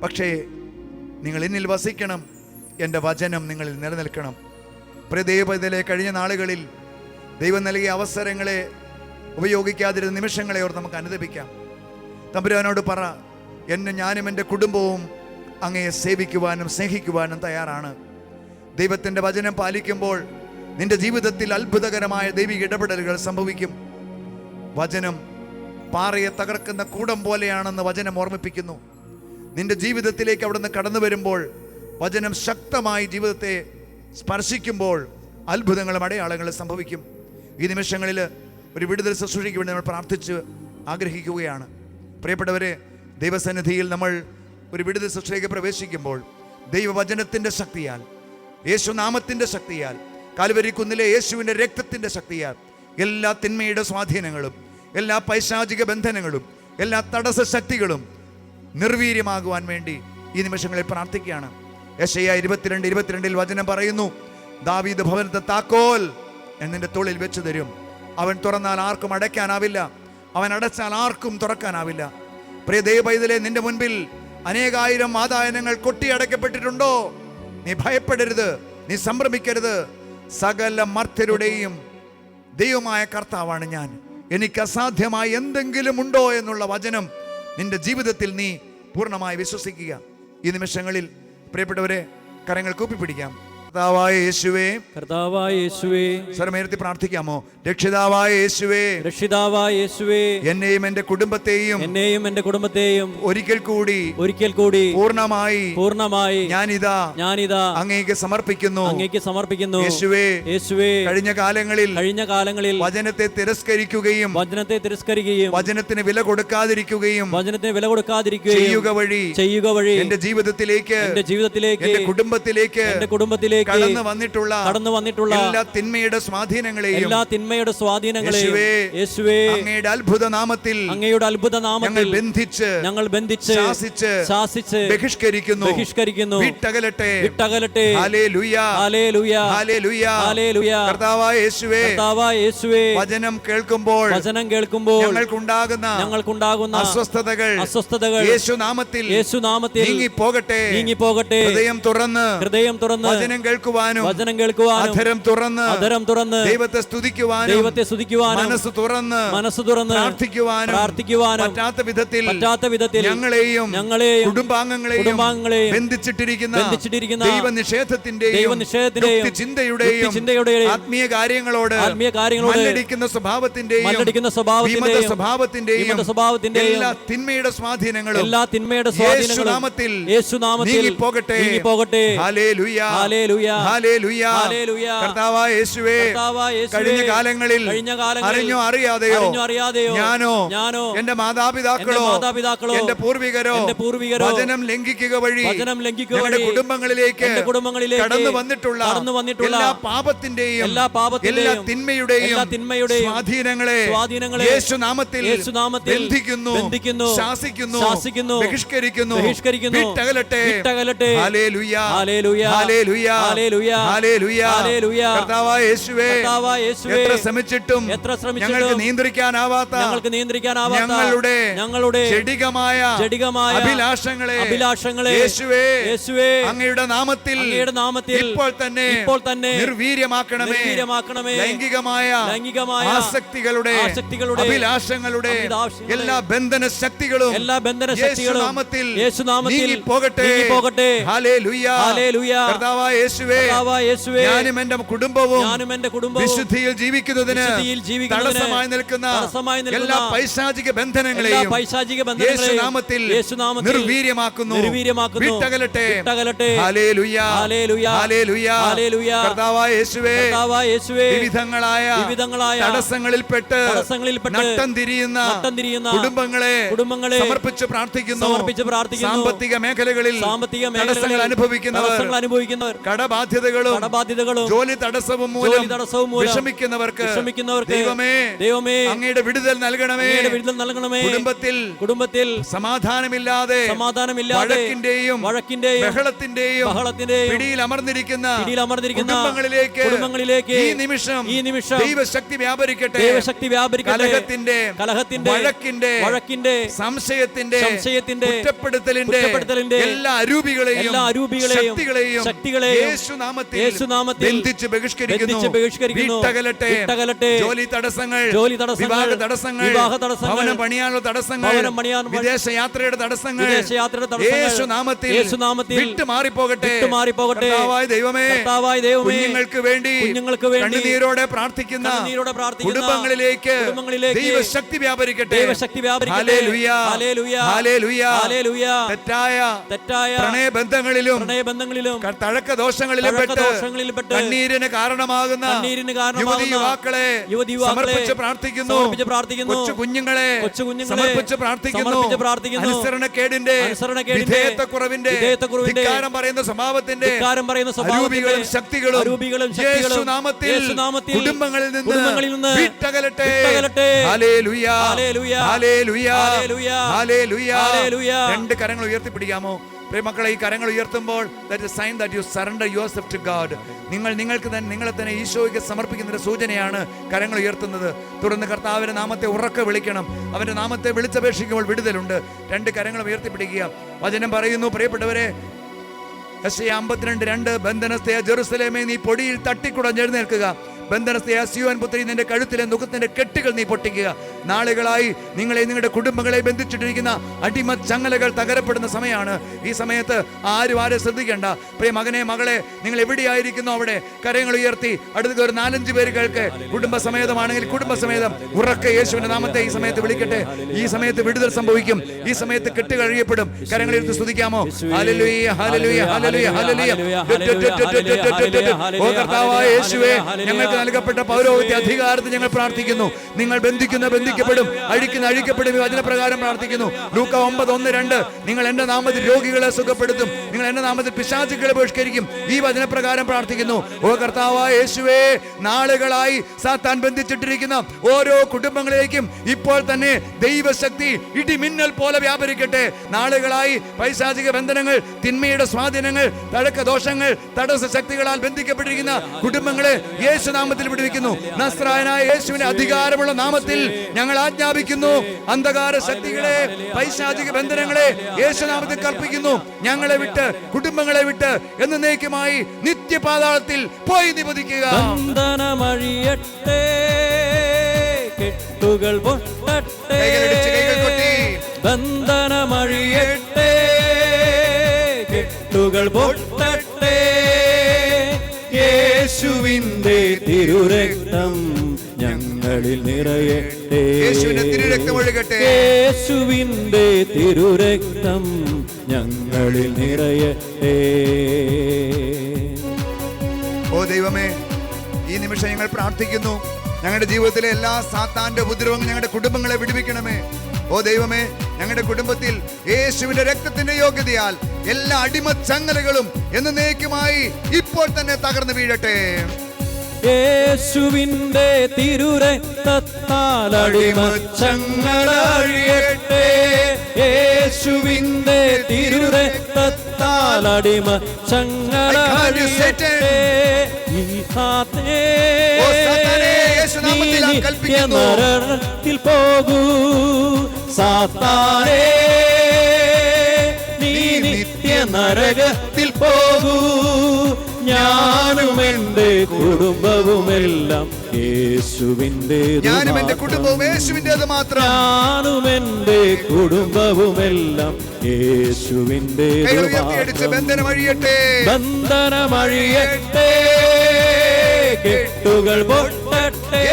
പക്ഷേ നിങ്ങൾ എന്നിൽ വസിക്കണം, എൻ്റെ വചനം നിങ്ങളിൽ നിലനിൽക്കണം. ദൈവത്തിലെ കഴിഞ്ഞ നാളുകളിൽ ദൈവം നൽകിയ അവസരങ്ങളെ ഉപയോഗിക്കാതിരുന്ന നിമിഷങ്ങളെ ഓർത്ത് നമുക്ക് അനുദപിക്കാം. തമ്പുരാനോട് പറ, ഞാനും എൻ്റെ കുടുംബവും അങ്ങയെ സേവിക്കുവാനും സ്നേഹിക്കുവാനും തയ്യാറാണ്. ദൈവത്തിൻ്റെ വചനം പാലിക്കുമ്പോൾ നിന്റെ ജീവിതത്തിൽ അത്ഭുതകരമായ ദൈവിക ഇടപെടലുകൾ സംഭവിക്കും. വചനം പാറയെ തകർക്കുന്ന കൂടം പോലെയാണെന്ന് വചനം ഓർമ്മിപ്പിക്കുന്നു. നിന്റെ ജീവിതത്തിലേക്ക് അവിടുന്ന് കടന്നു വരുമ്പോൾ വചനം ശക്തമായി ജീവിതത്തെ സ്പർശിക്കുമ്പോൾ അത്ഭുതങ്ങളും അടയാളങ്ങളും സംഭവിക്കും. ഈ നിമിഷങ്ങളിൽ ഒരു വിടുതൽ ശുശ്രൂഷയ്ക്ക് വേണ്ടി നമ്മൾ പ്രാർത്ഥിച്ച് ആഗ്രഹിക്കുകയാണ്. പ്രിയപ്പെട്ടവരെ, ദൈവസന്നിധിയിൽ നമ്മൾ ഒരു വിടുതൽ ശുശ്രൂഷയ്ക്ക് പ്രവേശിക്കുമ്പോൾ ദൈവവചനത്തിൻ്റെ ശക്തിയാൽ, യേശുനാമത്തിൻ്റെ ശക്തിയാൽ, കാൽവരി കുന്നിലെ യേശുവിൻ്റെ രക്തത്തിൻ്റെ ശക്തിയാൽ എല്ലാ തിന്മയുടെ സ്വാധീനങ്ങളും, എല്ലാ പൈശാചിക ബന്ധനങ്ങളും, എല്ലാ തടസ്സ ശക്തികളും നിർവീര്യമാകുവാൻ വേണ്ടി ഈ നിമിഷങ്ങളിൽ പ്രാർത്ഥിക്കുകയാണ്. യെശയ്യാ 22:22 വചനം പറയുന്നു, ദാവീദ് ഭവനത്തെ താക്കോൽ നിന്റെ തോളിൽ വെച്ചു തരും. അവൻ തുറന്നാൽ ആർക്കും അടയ്ക്കാനാവില്ല, അവൻ അടച്ചാൽ ആർക്കും തുറക്കാനാവില്ല. പ്രിയ ദൈവപൈതലേ, നിന്റെ മുൻപിൽ അനേകായിരം വാതായനങ്ങൾ കൊട്ടിയടക്കപ്പെട്ടിട്ടുണ്ടോ? നീ ഭയപ്പെടരുത്, നീ സംഭ്രമിക്കരുത്. സകല മർത്യരുടെയും ദൈവമായ കർത്താവാണ് ഞാൻ. എനിക്ക് അസാധ്യമായി എന്തെങ്കിലും ഉണ്ടോ എന്നുള്ള വചനം നിന്റെ ജീവിതത്തിൽ നീ പൂർണ്ണമായി വിശ്വസിക്കുക. ഈ നിമിഷങ്ങളിൽ പ്രിയപ്പെട്ടവരെ, കരങ്ങൾ കൂപ്പിപ്പിടിക്കാം. കർത്താവായ യേശുവേ, കർത്താവായ യേശുവേ, സ്വരമേർത്തി പ്രാർത്ഥിക്കാമോ? രക്ഷിതാവായ യേശുവേ, രക്ഷിതാവായ യേശുവേ, എന്നെയും എൻ്റെ കുടുംബത്തെയും ഒരിക്കൽ കൂടി പൂർണ്ണമായി ഞാനിതാ അങ്ങേക്ക് സമർപ്പിക്കുന്നു. യേശുവേ, കഴിഞ്ഞ കാലങ്ങളിൽ വചനത്തെ തിരസ്കരിക്കുകയും വചനത്തിന് വില കൊടുക്കാതിരിക്കുകയും ചെയ്യുക വഴി എന്റെ ജീവിതത്തിലേക്ക് എന്റെ കുടുംബത്തിലേക്ക് കടന്നു വന്നിട്ടുള്ള എല്ലാ തിന്മയുടെ സ്വാധീനങ്ങളെയും യേശുവേ അങ്ങയുടെ അത്ഭുത നാമത്തിൽ ഞങ്ങൾ ബന്ധിച്ച് ശാസിച്ച് ബഹിഷ്കരിക്കുന്നു. വിട്ടകലട്ടെ. ഹല്ലേലൂയ, ഹല്ലേലൂയ. കർത്താവായ യേശുവേ, വചനം കേൾക്കുമ്പോൾ ഞങ്ങൾക്കുണ്ടാകുന്ന അസ്വസ്ഥതകൾ യേശുനാമത്തിൽ നീങ്ങിപ്പോകട്ടെ. ഹൃദയം തുറന്ന് വചനം കേൾക്കുവാനും അധരം തുറന്ന് ദൈവത്തെ സ്തുതിക്കുവാനും മനസ്സ് തുറന്ന് പ്രാർത്ഥിക്കുവാനും പറ്റാത്ത വിധത്തിൽ ഞങ്ങളെയും കുടുംബാംഗങ്ങളെയും ബന്ധിച്ചിട്ടിരിക്കുന്ന ദൈവനിഷേധത്തിന്റെയും ചിന്തയുടെയും ആത്മീയ കാര്യങ്ങളോട് മല്ലടിക്കുന്ന സ്വഭാവത്തിന്റെയും സ്വഭാവത്തിന്റെയും എല്ലാ തിന്മയുടെ സ്വാധീനങ്ങളും യേശുനാമത്തിൽ നീങ്ങിപ്പോകട്ടെ. ഹല്ലേലൂയ, ഹല്ലേലൂയ. കർത്താവായ യേശുവേ, കഴിഞ്ഞ കാലങ്ങളിൽ അറിഞ്ഞോ അറിയാതെയോ ഞാനോ എന്റെ മാതാപിതാക്കളോ എന്റെ പൂർവികരോ വചനം ലംഘിക്കുക വഴി ഞങ്ങളുടെ കുടുംബങ്ങളിലേക്ക് കടന്നു വന്നിട്ടുള്ള എല്ലാ പാപത്തിന്റെയും എല്ലാ തിന്മയുടെയും സ്വാധീനങ്ങളെ യേശുനാമത്തിൽ ബന്ധിക്കുന്നു, ശാസിക്കുന്നു, ബഹിഷ്കരിക്കുന്നു. വിട്ടകലട്ടെ. ഹല്ലേലൂയ, ഹല്ലേലൂയ. ഹല്ലേലൂയ, ഹല്ലേലൂയ, ഹല്ലേലൂയ. കർത്താവായ യേശുവേ, കർത്താവായ യേശുവേ, എത്ര ശ്രമിച്ചിട്ടും ഞങ്ങൾക്ക് നിയന്ത്രിക്കാനാവാത്ത ഞങ്ങളുടെ ജഡികമായ അഭിലാഷങ്ങളെ യേശുവേ അങ്ങയുടെ നാമത്തിൽ ഇപ്പോൾ തന്നെ നിർവീര്യമാക്കണമേ. ലൈംഗികമായ ആസക്തികളുടെ അഭിലാഷങ്ങളുടെ എല്ലാ ബന്ധന ശക്തികളും യേശുനാമത്തിൽ നീങ്ങിപ്പോകട്ടെ. ഹല്ലേലൂയ, കർത്താവായ യേശുവേ, ഞാനും എന്റെ കുടുംബവും വിശുദ്ധിയിൽ ജീവിക്കുന്നതിന് തടസ്സമായി നിൽക്കുന്ന എല്ലാ പൈശാചിക ബന്ധനങ്ങളെയും യേശുനാമത്തിൽ നിർവീര്യമാക്കുന്നു, വിട്ടകലട്ടെ. ഹല്ലേലൂയ, ഹല്ലേലൂയ, കർത്താവായ യേശുവേ, വിവിധങ്ങളായ തടസ്സങ്ങളിൽപ്പെട്ട് നട്ടം തിരിയുന്ന കുടുംബങ്ങളെ സമർപ്പിച്ച് പ്രാർത്ഥിക്കുന്നു. സാമ്പത്തിക മേഖലകളിൽ തടസ്സങ്ങൾ അനുഭവിക്കുന്നവർ, കടബാധ്യതകളും ജോലി തടസ്സവും മൂലം വിഷമിക്കുന്നവർക്ക് ദൈവമേ അങ്ങയുടെ വിടുതൽ നൽകണമേ. കുടുംബത്തിൽ സമാധാനമില്ലാതെ വഴക്കിന്റെയും ബഹളത്തിന്റെയും പിടിയിൽ അമർന്നിരിക്കുന്ന കുടുംബങ്ങളിലേക്ക് ഈ നിമിഷം ദൈവശക്തി വ്യാപരിക്കട്ടെ. കലഹത്തിന്റെ വഴക്കിന്റെ സംശയത്തിന്റെ കുറ്റപ്പെടുത്തലിന്റെ എല്ലാ അരൂപികളെയും ശക്തികളെയും യേശുനാമത്തിൽ ബന്ധിച്ച് ബഹിഷ്കരിക്കുന്നു. വിട്ടകലട്ടെ. ജോലി തടസ്സങ്ങൾ, വിവാഹ തടസ്സങ്ങൾ, ഭവനം പണിയാനുള്ള തടസ്സങ്ങൾ, വിദേശയാത്രയുടെ തടസ്സങ്ങൾ യേശുനാമത്തിൽ വിട്ടുമാറിപ്പോകട്ടെ. കർത്താവായ ദൈവമേ, കുഞ്ഞുങ്ങൾക്ക് വേണ്ടി കണ്ണുനീരോടെ പ്രാർത്ഥിക്കുന്ന കുടുംബങ്ങളിലേക്ക് ദൈവശക്തി വ്യാപരിക്കട്ടെ. Hallelujah, hallelujah. തെറ്റായ പ്രണയബന്ധങ്ങളിലും തഴക്കദോഷങ്ങളിലും പെട്ട് കണ്ണീരിന് കാരണമാകുന്ന യുവതി യുവാക്കളെ സമർപ്പിച്ച് പ്രാർത്ഥിക്കുന്നു. കൊച്ചു കുഞ്ഞുങ്ങളെ സമർപ്പിച്ച് പ്രാർത്ഥിക്കുന്നു. അനുസരണക്കേടിന്റെ, വിധേയത്വക്കുറവിന്റെ, ധിക്കാരം പറയുന്ന സ്വഭാവത്തിന്റെ അരൂപികളും ശക്തികളും യേശുനാമത്തിൽ കുടുംബങ്ങളിൽ നിന്ന് വിട്ടകലട്ടെ. ഹല്ലേലൂയ, ഹല്ലേലൂയ, ഹല്ലേലൂയ. രണ്ട് കരങ്ങൾ ഉയർത്തിപ്പിടിക്കാമോ പ്രിയമക്കളെ? ഈ കരങ്ങൾ ഉയർത്തുമ്പോൾ that is a sign that you surrender yourself to God. നിങ്ങളെ തന്നെ ഈശോയ്ക്ക് സമർപ്പിക്കുന്നതിന്റെ സൂചനയാണ് കരങ്ങൾ ഉയർത്തുന്നത്. തുടർന്ന് കർത്താവിന്റെ നാമത്തെ ഉറക്കെ വിളിക്കണം. അവന്റെ നാമത്തെ വിളിച്ചപേക്ഷിക്കുമ്പോൾ വിടുതലുണ്ട്. രണ്ട് കരങ്ങളും ഉയർത്തിപ്പിടിക്കുക. വചനം പറയുന്നു, പ്രിയപ്പെട്ടവരെ, യെശയ്യാ 52:2, ബന്ധനസ്ഥയ ജെറുസലേമേ, നീ പൊടിയിൽ തട്ടിക്കുടഞ്ഞെഴുന്നേൽക്കുക. ബന്ധനസ്ഥയായ സിയോൻ പുത്രി, നിന്റെ കഴുത്തിലെ നുഖത്തിന്റെ കെട്ടുകൾ നീ പൊട്ടിക്കുക. നാളുകളായി നിങ്ങളുടെ കുടുംബങ്ങളെ ബന്ധിച്ചിട്ടിരിക്കുന്ന അടിമ ചങ്ങലകൾ തകരപ്പെടുന്ന സമയമാണ്. ഈ സമയത്ത് ആരും ശ്രദ്ധിക്കേണ്ട. പ്രിയ മകനെ, മകളെ, നിങ്ങൾ എവിടെയായിരിക്കുന്നു അവിടെ കരങ്ങൾ ഉയർത്തി അടുത്ത ഒരു 4-5 പേര് കേൾക്ക്. കുടുംബസമേതമാണെങ്കിൽ കുടുംബസമേതം ഉറക്കെ യേശുവിന്റെ നാമത്തെ ഈ സമയത്ത് വിളിക്കട്ടെ. ഈ സമയത്ത് വിടുതൽ സംഭവിക്കും. ഈ സമയത്ത് കെട്ടുകൾ അഴിയപ്പെടും. കരങ്ങൾ ഉയർത്തി സ്തുതിക്കാമോ? ഹല്ലേലൂയ, ഹല്ലേലൂയ, ഹല്ലേലൂയ, ഹല്ലേലൂയ. ഓ കർത്താവായ യേശുവേ, ഞങ്ങൾക്ക് നൽകപ്പെട്ട പൗരോഹിത്യ അധികാരത്തിൽ ഞങ്ങൾ പ്രാർത്ഥിക്കുന്നു. നിങ്ങൾ ബന്ധിക്കപ്പെടും, അഴിക്കപ്പെടും. ഈ വചനപ്രകാരം പ്രാർത്ഥിക്കുന്നു. ലൂക്ക 9:1-2, നിങ്ങൾ എന്റെ നാമത്തിൽ രോഗികളെ സുഖപ്പെടുത്തും, നിങ്ങൾ എന്റെ നാമത്തിൽ പിശാചുക്കളെ ബഹിഷ്കരിക്കും. ഈ വചനപ്രകാരം പ്രാർത്ഥിക്കുന്നു. ഓ കർത്താവായ യേശുവേ, നാളുകളായി സാത്താൻ ബന്ധിച്ചിട്ടിരിക്കുന്ന ഓരോ കുടുംബങ്ങളിലേക്കും ഇപ്പോൾ തന്നെ ദൈവശക്തി ഇടിമിന്നൽ പോലെ വ്യാപരിക്കട്ടെ. നാളുകളായി പൈശാചിക ബന്ധനങ്ങൾ, തിന്മയുടെ സ്വാധീനങ്ങൾ, തഴക്കദോഷങ്ങൾ, തടസ്സ ശക്തികളാൽ ബന്ധിക്കപ്പെട്ടിരിക്കുന്ന കുടുംബങ്ങളെ യേശുനാമത്തിൽ വിടുവിക്കുന്നു. നസ്രായനായ യേശുവിന്റെ അധികാരമുള്ള നാമത്തിൽ ഞങ്ങൾ ആജ്ഞാപിക്കുന്നു. അന്ധകാര ശക്തികളെ, പൈശാചിക ബന്ധനങ്ങളെ യേശുനാമത്തിൽ കൽപ്പിക്കുന്നു. ഞങ്ങളെ വിട്ട്, കുടുംബങ്ങളെ വിട്ട് എന്നേക്കുമായി നിത്യപാതാളത്തിൽ പോയി നിപതിക്കുക. ബന്ധനമഴിയട്ടെ, കെട്ടുകൾ പൊട്ടട്ടെ. ബന്ധനമഴിയട്ടെ, കെട്ടുകൾ പൊട്ടട്ടെ. യേശുവിന്റെ തിരുരക്തം ഞങ്ങളിൽ നിറയട്ടെ. യേശുവിന്റെ തിരുരക്തം ഒഴുകട്ടെ. യേശുവിന്റെ തിരുരക്തം ഞങ്ങളിൽ നിറയട്ടെ. ഓ ദൈവമേ, ഈ നിമിഷം ഞങ്ങൾ പ്രാർത്ഥിക്കുന്നു. ഞങ്ങളുടെ ജീവിതത്തിലെ എല്ലാ സാത്താന്റെ ഉപദ്രവങ്ങളും ഞങ്ങളുടെ കുടുംബങ്ങളെ വിടുവിക്കണമേ. ഓ ദൈവമേ, ഞങ്ങളുടെ കുടുംബത്തിൽ യേശുവിന്റെ രക്തത്തിന്റെ യോഗ്യതയാൽ എല്ലാ അടിമച്ചങ്ങലകളും എന്നേക്കുമായി ഇപ്പോൾ തന്നെ തകർന്നു വീഴട്ടെ. യേശുവിന്റെ തിരുരക്തത്താൽ അടിമച്ചങ്ങല അഴിയട്ടെ. യേശുവിന്റെ തിരുരക്തത്താൽ സത്താലടിമ ചങ്ങലഴിയട്ടെ. ഈ നരകത്തിൽ പോകൂ സാത്താനേ, നീ നിത്യ നരകത്തിൽ പോകൂ. ഞാനും എന്റെ കുടുംബവുമെല്ലാം യേശുവിൻ്റെത്, ഞാനും എന്റെ കുടുംബവും യേശുവിൻ്റെത് മാത്രം. ഞാനും എന്റെ കുടുംബവുമെല്ലാം യേശുവിൻ്റെത് മാത്രം. ബന്ധനമഴിയട്ടെ, ബന്ധനമഴിയട്ടെ, കെട്ടുകൾ പൊട്ടട്ടെ,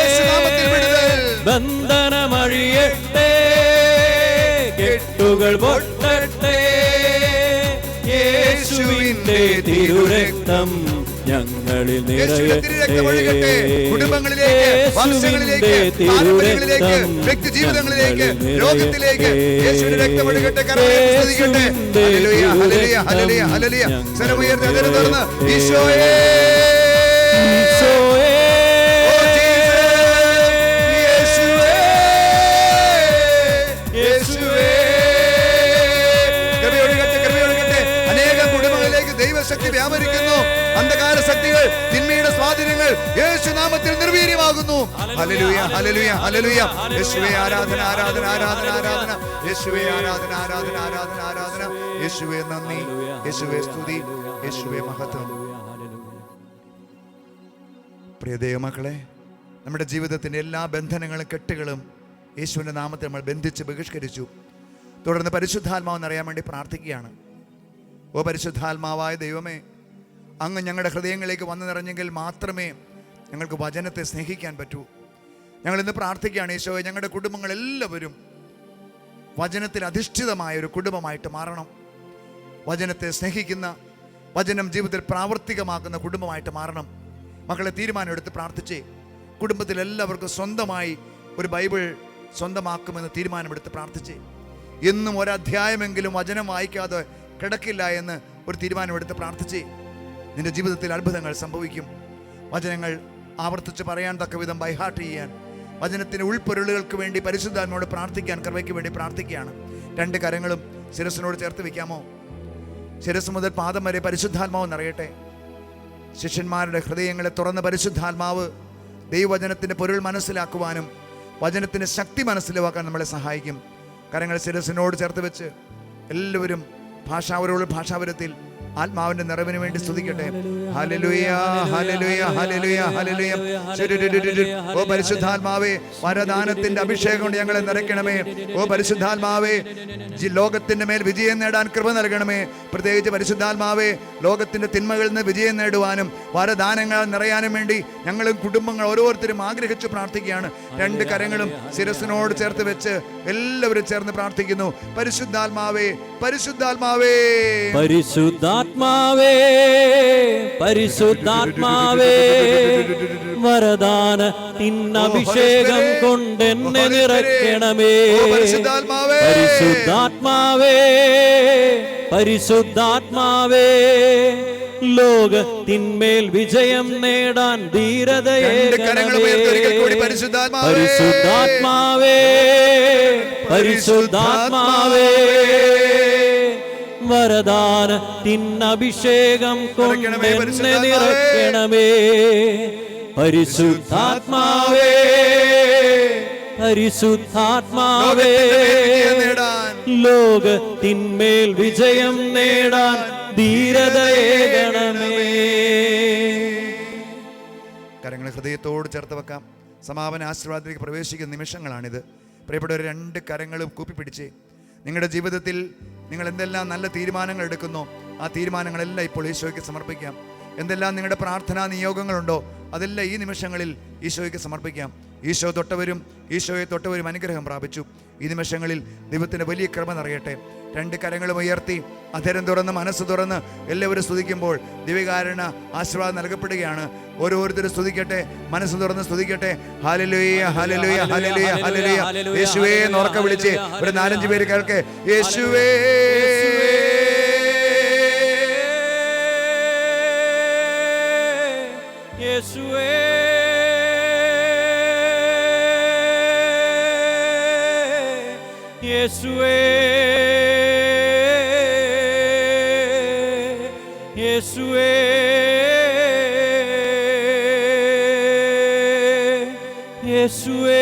ബന്ധനമഴിയട്ടെ, കെട്ടുകൾ പൊട്ടട്ടെ. യേശുവിന്റെ തിരുരക്തം ഞങ്ങളിൽ നിറയട്ടെ, കുടുംബങ്ങളിലേക്ക്, വംശങ്ങളിലേക്ക്, പാരമ്പര്യങ്ങളിലേക്ക്, വ്യക്തിജീവിതങ്ങളിലേക്ക്, ലോകത്തിലേക്ക് യേശുവിന്റെ രക്തം ഒഴുകട്ടെ. കരമയർത്തി ഹല്ലേലൂയ, ഹല്ലേലൂയ, ഹല്ലേലൂയ, ഹല്ലേലൂയ. സ്വരമുയർത്തി അതിനെ തുറന്ന് ഈശോയേ, ഈശോയേ, ശക്തി വ്യാപരിക്കുന്നു. അന്ധകാര ശക്തികൾ, തിന്മയുടെ സ്വാധീനങ്ങൾ യേശുനാമത്തിൽ നിർവീര്യമാകുന്നു. ഹല്ലേലൂയ, ഹല്ലേലൂയ, ഹല്ലേലൂയ. യേശുവേ ആരാധന, ആരാധന, ആരാധന, ആരാധന. യേശുവേ ആരാധന, ആരാധന, ആരാധന, ആരാധന. യേശുവേ നന്ദി, യേശുവേ സ്തുതി, യേശുവേ മഹത്വം. പ്രിയ ദൈവമക്കളെ, നമ്മുടെ ജീവിതത്തിന്റെ എല്ലാ ബന്ധനങ്ങളും കെട്ടുകളും യേശുവിന്റെ നാമത്തിൽ നമ്മൾ ബന്ധിച്ച് ബഹിഷ്കരിച്ചു. തുടർന്ന് പരിശുദ്ധാത്മാവെന്ന് അറിയാൻ വേണ്ടി പ്രാർത്ഥിക്കുകയാണ്. ഓ പരിശുദ്ധാത്മാവായ ദൈവമേ, അങ്ങ് ഞങ്ങളുടെ ഹൃദയങ്ങളിലേക്ക് വന്നു നിറഞ്ഞെങ്കിൽ മാത്രമേ ഞങ്ങൾക്ക് വചനത്തെ സ്നേഹിക്കാൻ പറ്റൂ. ഞങ്ങളിന്ന് പ്രാർത്ഥിക്കുകയാണ് ഈശോയെ, ഞങ്ങളുടെ കുടുംബങ്ങളെല്ലാവരും വചനത്തിൽ അധിഷ്ഠിതമായ ഒരു കുടുംബമായിട്ട് മാറണം. വചനത്തെ സ്നേഹിക്കുന്ന, വചനം ജീവിതത്തിൽ പ്രാവർത്തികമാക്കുന്ന കുടുംബമായിട്ട് മാറണം. മക്കളെ തീരുമാനമെടുത്ത് പ്രാർത്ഥിച്ചേ. കുടുംബത്തിൽ എല്ലാവർക്കും സ്വന്തമായി ഒരു ബൈബിൾ സ്വന്തമാക്കുമെന്ന് തീരുമാനമെടുത്ത് പ്രാർത്ഥിച്ചേ. എന്നും ഒരധ്യായമെങ്കിലും വചനം വായിക്കാതെ കിടക്കില്ല എന്ന് ഒരു തീരുമാനമെടുത്ത് പ്രാർത്ഥിച്ചേ. നിന്റെ ജീവിതത്തിൽ അത്ഭുതങ്ങൾ സംഭവിക്കും. വചനങ്ങൾ ആവർത്തിച്ച് പറയാൻ തക്ക വിധം ബൈഹാർട്ട് ചെയ്യാൻ, വചനത്തിൻ്റെ ഉൾപ്പൊരുളുകൾക്ക് വേണ്ടി പരിശുദ്ധാത്മാവോട് പ്രാർത്ഥിക്കാൻ, കൃപയ്ക്ക് വേണ്ടി പ്രാർത്ഥിക്കുകയാണ്. രണ്ട് കരങ്ങളും ശിരസിനോട് ചേർത്ത് വെക്കാമോ? ശിരസ് മുതൽ പാദം വരെ പരിശുദ്ധാത്മാവ് നിറയട്ടെ. ശിഷ്യന്മാരുടെ ഹൃദയങ്ങളെ തുറന്ന പരിശുദ്ധാത്മാവ് ദൈവവചനത്തിൻ്റെ പൊരുൾ മനസ്സിലാക്കുവാനും വചനത്തിൻ്റെ ശക്തി മനസ്സിലാക്കാൻ നമ്മളെ സഹായിക്കും. കരങ്ങൾ ശിരസിനോട് ചേർത്ത് വെച്ച് എല്ലാവരും ഭാഷാവരത്തിൽ ആത്മാവിന്റെ നിറവിന് വേണ്ടി സ്തുതിക്കട്ടെ. ഹല്ലേലൂയ, ഹല്ലേലൂയ, ഹല്ലേലൂയ, ഹല്ലേലൂയ. ഓ പരിശുദ്ധാത്മാവേ, വരദാനത്തിന്റെ അഭിഷേകം കൊണ്ട് ഞങ്ങളെ നിറയ്ക്കണമേ. ഓ പരിശുദ്ധാത്മാവേ, ലോകത്തിന്റെ മേൽ വിജയം നേടാൻ കൃപ നൽകണമേ. പ്രത്യേകിച്ച് പരിശുദ്ധാത്മാവേ, ലോകത്തിന്റെ തിന്മകളിൽ നിന്ന് വിജയം നേടുവാനും വരദാനങ്ങൾ നിറയാനും വേണ്ടി ഞങ്ങളും കുടുംബങ്ങൾ ഓരോരുത്തരും ആഗ്രഹിച്ചു പ്രാർത്ഥിക്കുകയാണ്. രണ്ട് കരങ്ങളും ശിരസിനോട് ചേർത്ത് വെച്ച് എല്ലാവരും ചേർന്ന് പ്രാർത്ഥിക്കുന്നു. പരിശുദ്ധാത്മാവേ, പരിശുദ്ധാത്മാവേ, പരിശുദ്ധാത്മാവേ, പരിശുദ്ധാത്മാവേ, വരദാനത്തിനഭിഷേകം കൊണ്ടെന്നെ നിറയ്ക്കണമേ. പരിശുദ്ധാത്മാവേ, പരിശുദ്ധാത്മാവേ, പരിശുദ്ധാത്മാവേ, ലോകത്തിന്മേൽ വിജയം നേടാൻ ധീരതയെ പരിശുദ്ധാത്മാവേ, പരിശുദ്ധാത്മാവേ, വരദാനത്തിനഭിഷേകം കൊണ്ടെന്നെ നിറയ്ക്കണമേ. പരിശുദ്ധാത്മാവേ, പരിശുദ്ധാത്മാവേ, ലോകത്തിന്മേൽ വിജയം നേടാൻ ധീരതയേകണമേ. കരങ്ങളെ ഹൃദയത്തോട് ചേർത്ത് വെക്കാം. സമാപന ആശീർവാദത്തിലേക്ക് പ്രവേശിക്കുന്ന നിമിഷങ്ങളാണിത്. പ്രിയപ്പെട്ടവർ, രണ്ട് കരങ്ങളും കൂപ്പിപ്പിടിച്ച് നിങ്ങളുടെ ജീവിതത്തിൽ നിങ്ങൾ എന്തെല്ലാം നല്ല തീരുമാനങ്ങൾ എടുക്കുന്നോ ആ തീരുമാനങ്ങളെല്ലാം ഇപ്പോൾ ഈശോയ്ക്ക് സമർപ്പിക്കാം. എന്തെല്ലാം നിങ്ങളുടെ പ്രാർത്ഥനാ നിയോഗങ്ങളുണ്ടോ അതെല്ലാം ഈ നിമിഷങ്ങളിൽ ഈശോയ്ക്ക് സമർപ്പിക്കാം. ഈശോ തൊട്ടവരും ഈശോയെ തൊട്ടവരും അനുഗ്രഹം പ്രാപിച്ചു. ഈ നിമിഷങ്ങളിൽ ദൈവത്തിൻ്റെ വലിയ കൃപ നിറയട്ടെ. രണ്ട് കരങ്ങളും ഉയർത്തി അധരം തുറന്ന് മനസ്സ് തുറന്ന് എല്ലാവരും സ്തുതിക്കുമ്പോൾ ദിവ്യകാരുണ്യ ആശീർവാദം നൽകപ്പെടുകയാണ്. ഓരോരുത്തരും സ്തുതിക്കട്ടെ, മനസ്സ് തുറന്ന് സ്തുതിക്കട്ടെ. ഹല്ലേലൂയ, ഹല്ലേലൂയ, ഹല്ലേലൂയ, ഹല്ലേലൂയ. യേശുവേ എന്ന് ഉറക്കെ വിളിച്ച് ഒരു 4-5 പേര് കേൾക്കെ. യേശുവേ, യേശുവേ, യേശുവേ, യേശുവേ യേശുവേ